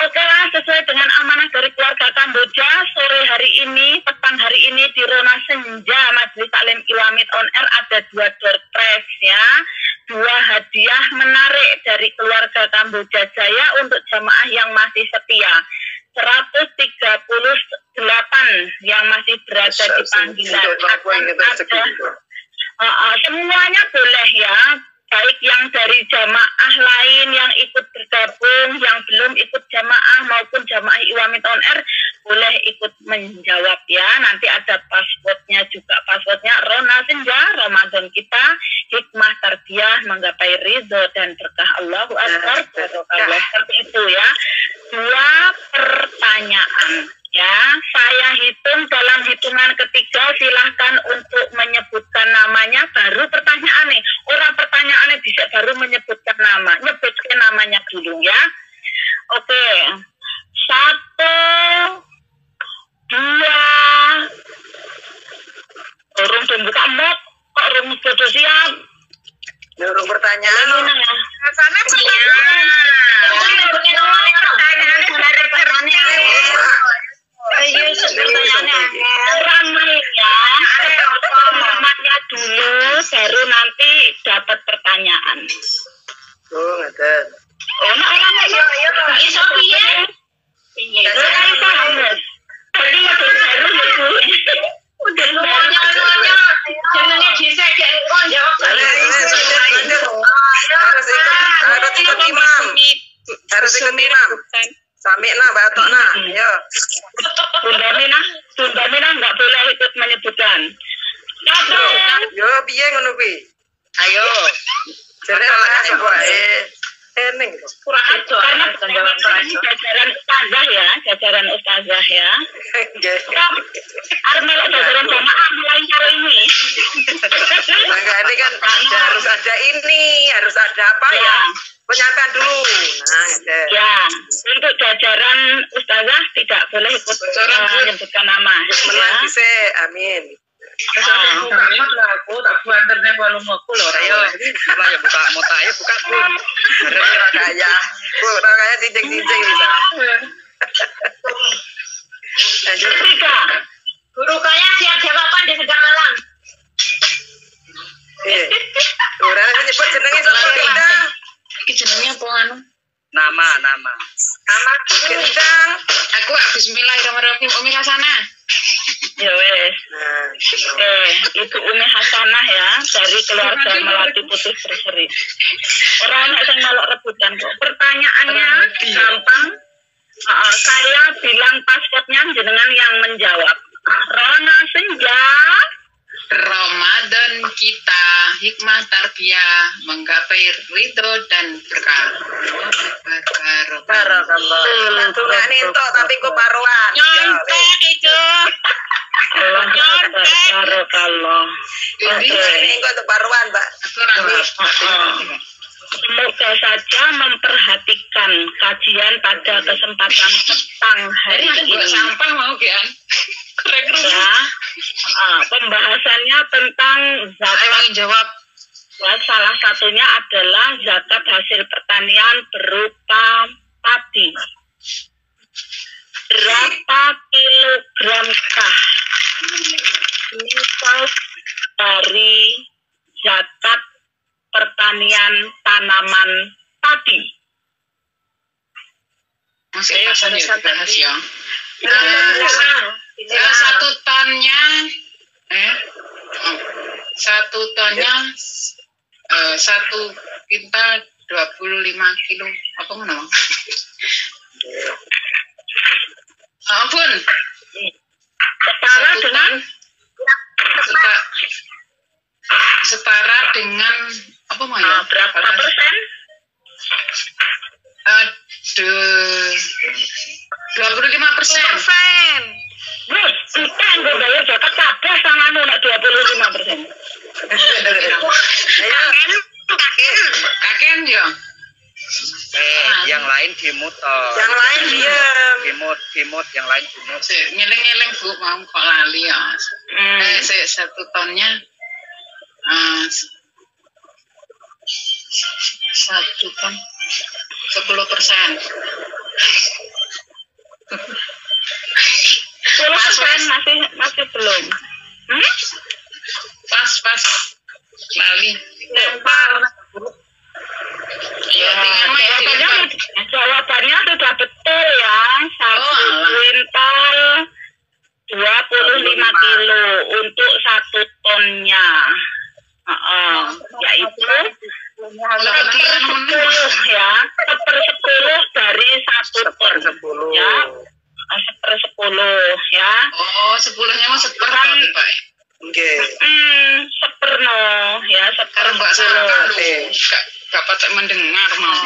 Oke lah, sesuai dengan amanah dari keluarga Kamboja, sore hari ini, petang hari ini di Rona Senja Majelis Taklim Iwamit On Air ada 2 door prize ya, 2 hadiah menarik dari keluarga Kamboja Jaya untuk jamaah yang masih setia. 138 yang masih berada di panggilan akan ada, semuanya boleh ya, baik yang dari jamaah lain yang ikut bergabung, yang belum ikut jamaah maupun jamaah Iwamit On Air boleh ikut menjawab ya. Nanti ada passwordnya juga, passwordnya Rona Senja Ramadan kita hikmah tarbiyah menggapai ridho dan berkah. Allahu Akbar. Kalau seperti itu ya. 2 pertanyaan ya. Saya hitung dalam hitungan ketiga, silahkan untuk menyebutkan namanya, baru pertanyaan nih. Orang pertanyaannya bisa baru menyebutkan nama. Nyebutkan namanya dulu ya. Oke. 1, 2. Orang buka mok, kok orang foto siap. Nyuruh pertanyaan. Sana ramai ya. Namanya dulu, baru nanti dapat pertanyaan. Oh, ngeten. Oh, nah orangnya iso piye? Piye? Jadi mau baru itu. Udah lumayan jenenge dhisik gek engkon jawab. Harus ikut imam. Harus ikut imam. Samikna batokna. Yo. Tundamina enggak boleh ikut menyebutkan. Yo piye ngono kuwi? Ayo. Jare lah wae. Eneng kurang aja karena jajaran ustazah ya. Armel jajaran jamaah mulai sore ini. Enggak, ini kan harus ada ini, harus ada apa ya? Penyampaian dulu. Nah, ya, untuk jajaran ustazah tidak boleh ikut menyebutkan nama. Bismillah bisa, amin. Aku tak buat internet walung aku loh. Ayo, ya buka mota ayo buka pun. Ora kaya cincing-cincing bisa. Lanjut. 3. Guru kaya siap jawaban di sedang malam. Ora nyebut jenenge sapa Gendang? Iki jenenge apa anu? Nama. Nama Gendang. Aku bismillahirrahmanirrahim Umi Hasanah. Ya wes. Itu Umi Hasanah ya, dari keluarga Melati Putih Berseri. Orang yang melok rebutan kok. Pertanyaannya gampang. Saya bilang pasportnya jenengan yang menjawab. Rona Senja. Ramadan kita hikmah tarbiyah menggapai ridho dan berkah. Barakallah. Langsung gak nintok tapi kok paruan. Nyontek itu. Barakallah. Ini kok untuk paruan, Mbak. Semoga saja memperhatikan kajian pada kesempatan petang hari ini. Sampah mau kan? Ya, pembahasannya tentang zakat. Jawab. Ya, salah satunya adalah zakat hasil pertanian berupa padi. Berapa kilogramkah dari zakat pertanian tanaman padi? Masih dibahas ya. 1 tonnya 1 tonnya 1 kintal 25 kilo apa ngono? Ampun. Setara dengan apa mau ya? Berapa persen? 25%. Entah nggak bayar zakat kabeh sama nak 25%. Kakek ya. Yang lain dimut Yang lain diem. Dimut, yang lain dimut. Ngeleng-ngeleng Bu, mau kok lali ya. 1 tonnya 1 ton 10%. 10% masih belum. Pas lali. Jawabannya sudah betul ya. 1 kuintal 25 kilo untuk 1 tonnya. Yaitu 1/10 ya. 1/10 dari 1 ton. Ya. 1/10 ya. Oh, 10-nya mau 1/10 Pak. Oke. 1/10 ya, 1/10 Mbak Sarah nggak dapat mendengar mau.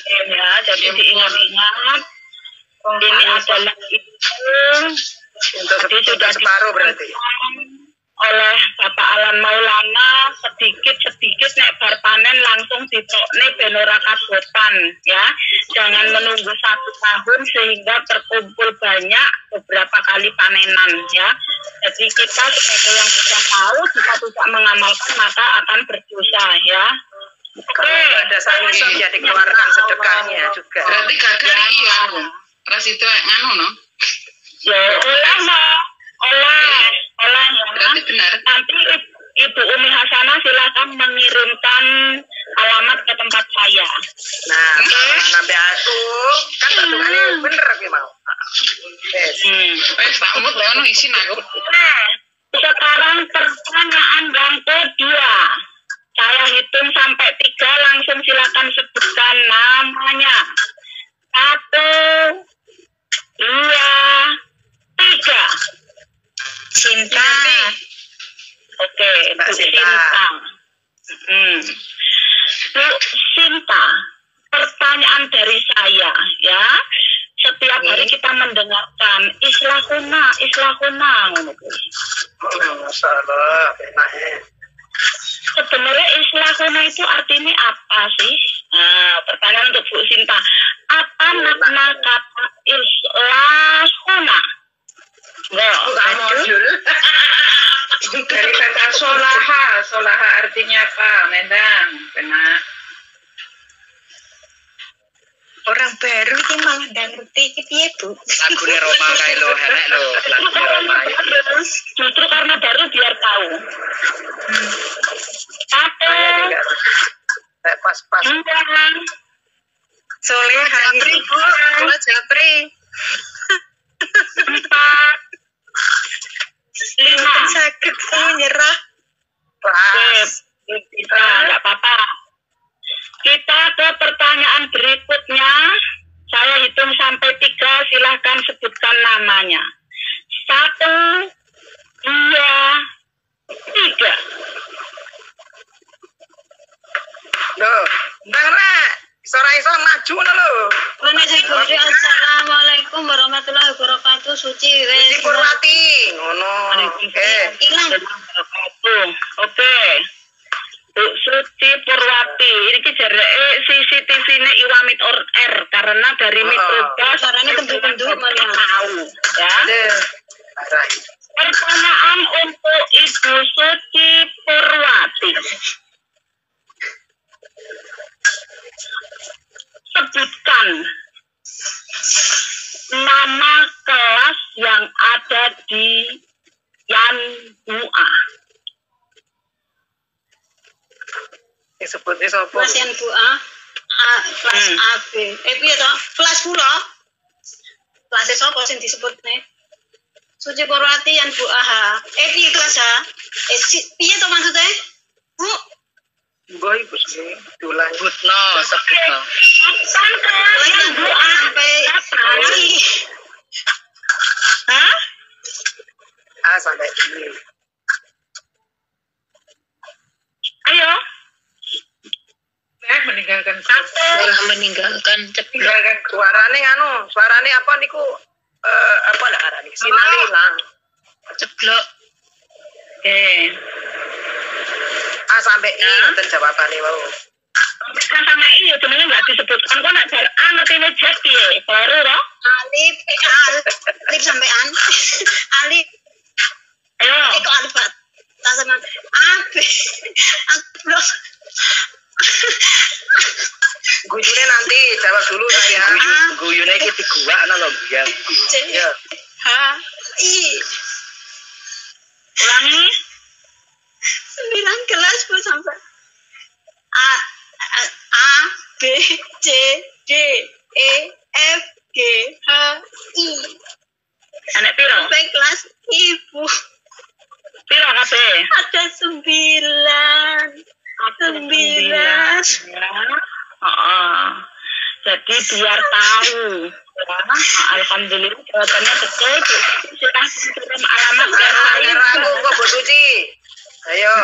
Ya, jadi diingat-ingat. Ini adalah itu. Untuk separuh berarti. Oleh Bapak Alan Maulana sedikit-sedikit nek bar panen langsung ditokne ben ora kabotan ya. Jangan menunggu 1 tahun sehingga terkumpul banyak beberapa kali panenan ya. Jadi kita sebagai yang sudah tahu jika tidak mengamalkan maka akan berdosa ya. Oke, ada sanksi ya dikeluarkan sedekahnya juga. Berarti gagal iya. Ras itu nganu no. Ya, oleh Berarti benar. Nanti Ibu Umi Hasanah silakan mengirimkan alamat ke tempat saya. Nah, sampai aku kan satuannya bener ki mau. Tak mau lono isin aku. Nah, sekarang pertanyaan yang kedua. Saya hitung sampai 3, langsung silakan sebutkan namanya. 1, 2, 3. Cinta. Oke, Mbak Bu Sinta. Bu Sinta, pertanyaan dari saya ya. Setiap hari kita mendengarkan islahuna. Masalah, enaknya. Sebenarnya islahuna itu artinya apa sih? Nah, pertanyaan untuk Bu Sinta. Apa makna kata islahuna? Bukan modul. Dari kata solaha artinya apa? Mendang, benar. Orang baru ini malah nggak ngerti iki piye, Bu. Lagune Roma kae lo, enak lo, lagune Roma. Justru karena baru biar tahu. Satu, Pas-pas. Soleha gitu. Japri. 4, 5. Sakit saya nyerah. Pas. Kita nggak apa-apa. Kita ke pertanyaan berikutnya. Saya hitung sampai 3. Silahkan sebutkan namanya. 1, 2, 3. Loh, Bang Ra, iso maju ngono lho. Assalamualaikum warahmatullahi wabarakatuh. Suci Suci Purwati, ngono. Hilang. Oke. Bu Suci Purwati, ini jareke CCTV ini Iwamit or R karena dari Mitrobas Suaranya kenduk-kenduk malah. tahu ya. Pertanyaan untuk Ibu Suci Purwati. Sebutkan nama kelas yang ada di Yanbua. Disebutnya sapa? Kelas yang Bu A, kelas AB. Piye to? Kelas kula. Kelas sapa sing disebutne? Suci Purwati yang Bu A. Piye kelas A? Piye to maksudnya? Bu, Boy, Bos, dulang. Sebutno, sebutno. kelas yang Bu A sampai I. Hah? Sampai ini. Ayo. Meninggalkan Meninggalkan meninggalkan Suarane apa niku apa lah arane? Sinalilang. ceblok. Sampai ini terjawabane wau. Kan sama ini sebenarnya nggak disebutkan kok nak ngerti ngejek piye baru toh. Alif sampai an. Alif. Ayo. Kok alif sama AB. Blok. Guyune nanti jawab dulu saya. Guyune iki diguwakno lho, ya. Ya. H I. Ulangi. 9 kelas Bu sampai A B C D E F G H I. Anak piro? Sampai kelas Ibu Piro kabeh? ada 9. 9. Ya. Jadi biar tahu. Ya. Alhamdulillah jawabannya betul. Sudah kirim alamat biar saya. Aku kok Bu Suci. Ayo.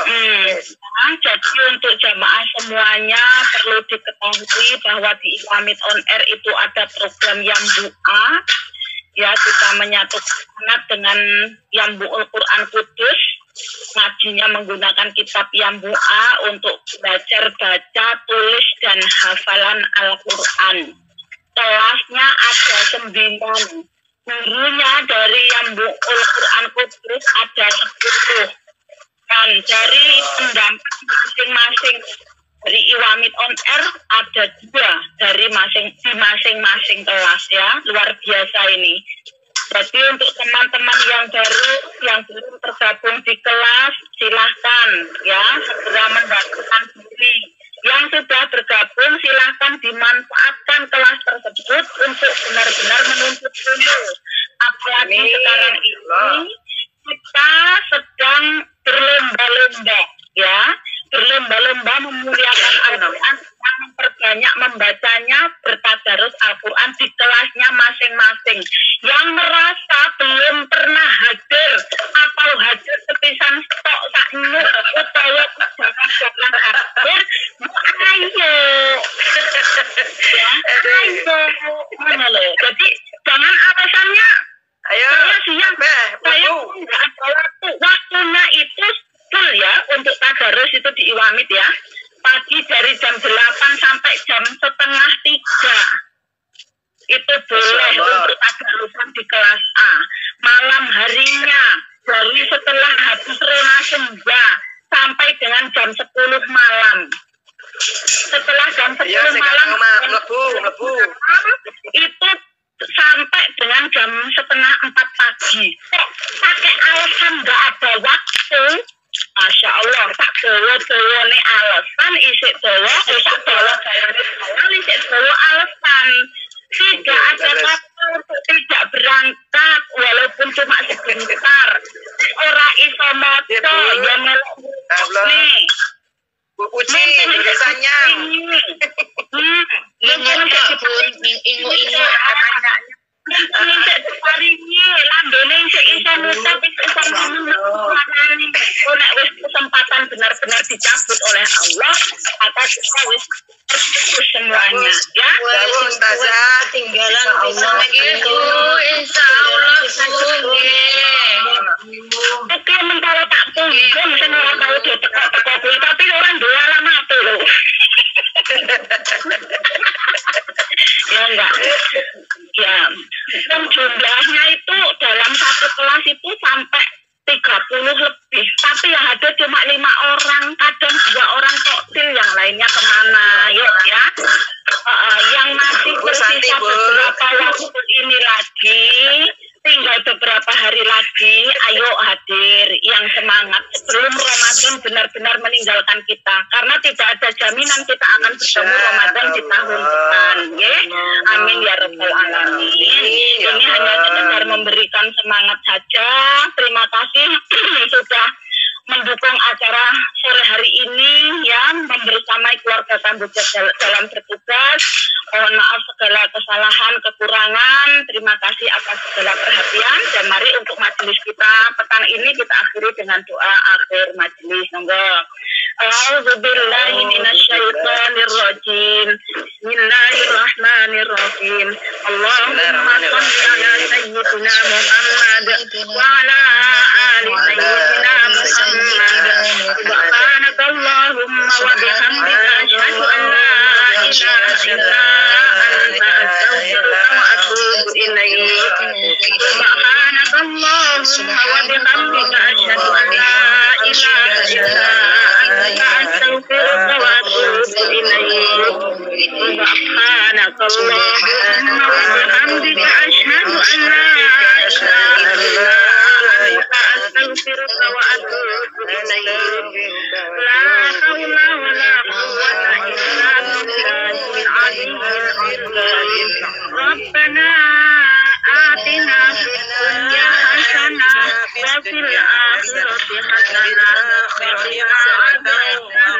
Jadi untuk jamaah semuanya perlu diketahui bahwa di Islamit On Air itu ada program Yambu'a. Ya, kita menyatukan dengan Yambu'ul Quran Kudus. Ngajinya menggunakan kitab Yambu'a untuk belajar baca, tulis, dan hafalan Al-Quran. Kelasnya ada 9. Gurunya dari Yambu'ul Quran Kudus ada 10. Dan dari pendamping masing-masing dari Iwamit On Air ada 2 dari masing-masing kelas ya. Luar biasa ini. Jadi untuk teman-teman yang belum tergabung di kelas, silahkan ya segera mendaftarkan diri. Yang sudah bergabung silahkan dimanfaatkan kelas tersebut untuk benar-benar menuntut ilmu. Apalagi sekarang ini kita sedang berlomba-lomba ya, berlomba-lomba memuliakan Al-Quran, memperbanyak membacanya, bertadarus Al-Quran di kelasnya masing-masing. Yang merasa belum pernah hadir atau hadir sepisan stok sakmu utawa jangan hadir, ayo ya, ayo mana loh. Jadi jangan alasannya Ayo. saya siap, saya nggak ada waktunya itu full ya untuk tadarus itu di Iwamit ya. Pagi dari jam 8 sampai jam 2:30 itu boleh untuk tadarusan di kelas A. Malam harinya dari setelah habis rona senja sampai dengan jam 10 malam. Setelah jam 10 malam itu sampai dengan jam 3:30 pagi. Kok pakai alasan nggak ada waktu? Masya Allah, tak bawa nih alasan, isik bawa, tak bawa isik bawa alasan. Tidak ada waktu untuk tidak berangkat, walaupun cuma sebentar. Ora iso moto, ya melok nih. Bu Uci, tulisannya. Ingu-ingu katanya. Minta diparingi, lambene sik iso ngucap iso ngomong. Nek wis kesempatan benar-benar dicabut oleh Allah, atas kita wis semuanya ya. Ustazah, Tinggalan Allah gitu. Insyaallah Oke, mentara tak punggung sing ora tau diteko-teko kuwi, tapi orang duwe alamat lho. Ya enggak. Ya, dan jumlahnya itu dalam satu kelas itu sampai 30 lebih, tapi yang ada cuma 5 orang, kadang 2 orang koktil, yang lainnya kemana, yuk ya. Yang masih tersisa beberapa waktu ini lagi, tinggal beberapa hari lagi, ayo hadir, yang semangat sebelum Ramadan benar-benar meninggalkan kita, karena tidak ada jaminan kita akan bertemu Ramadan di tahun depan, ya. Amin ya rabbal alamin. Ini hanya sekedar memberikan semangat saja. Terima kasih sudah mendukung acara sore hari ini ya, membersamai keluarga Kamboja dalam bertugas. Mohon maaf segala kesalahan, kekurangan. Terima kasih atas segala perhatian. Dan mari untuk majelis kita petang ini kita akhiri dengan doa akhir majelis. Monggo. A'udzubillahi minasyaitonirrajim. Bismillahirrahmanirrahim. Allahumma shalli ala sayyidina Muhammad wa ala ali sayyidina Muhammad. Subhanakallahumma wa bihamdika asyhadu an la ilaha illa anta astaghfiruka wa atubu ilaik. Subhanakallahumma wa bihamdika asyhadu an la ilaha illa anta astaghfiruka wa atubu ilaik. Subhanakallahumma wa bihamdika asyhadu an la ilaha illa anta astaghfiruka wa atubu ilaik. La haula wa la quwwata illa billahil aliyyil azim. Rabbana atina fid dunya hasanah wa fil akhirati hasanah wa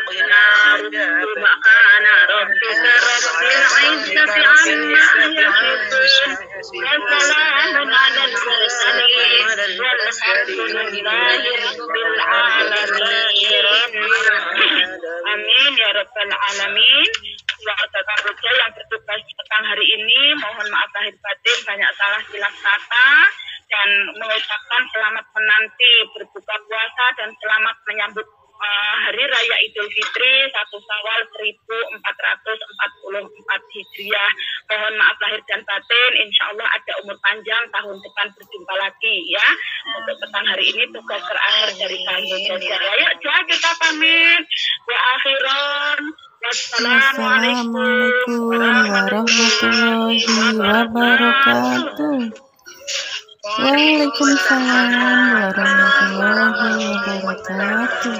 qina adzabannar. Subhana rabbika rabbil izzati amma yasifun wa salamun alal mursalin walhamdulillahi rabbil alamin. rabbal alamin. Keluarga Kamboja yang bertugas petang hari ini, mohon maaf lahir batin, banyak salah silap kata, dan mengucapkan selamat menanti berbuka puasa dan selamat menyambut Hari Raya Idul Fitri 1 Syawal 1444 Hijriah. Mohon maaf lahir dan batin, insya Allah ada umur panjang, tahun depan berjumpa lagi ya. Untuk petang hari ini tugas terakhir dari Kamboja. Ayo doa kita pamit. Wa akhiran. Wassalamualaikum warahmatullahi wabarakatuh. Waalaikumsalam warahmatullahi wabarakatuh.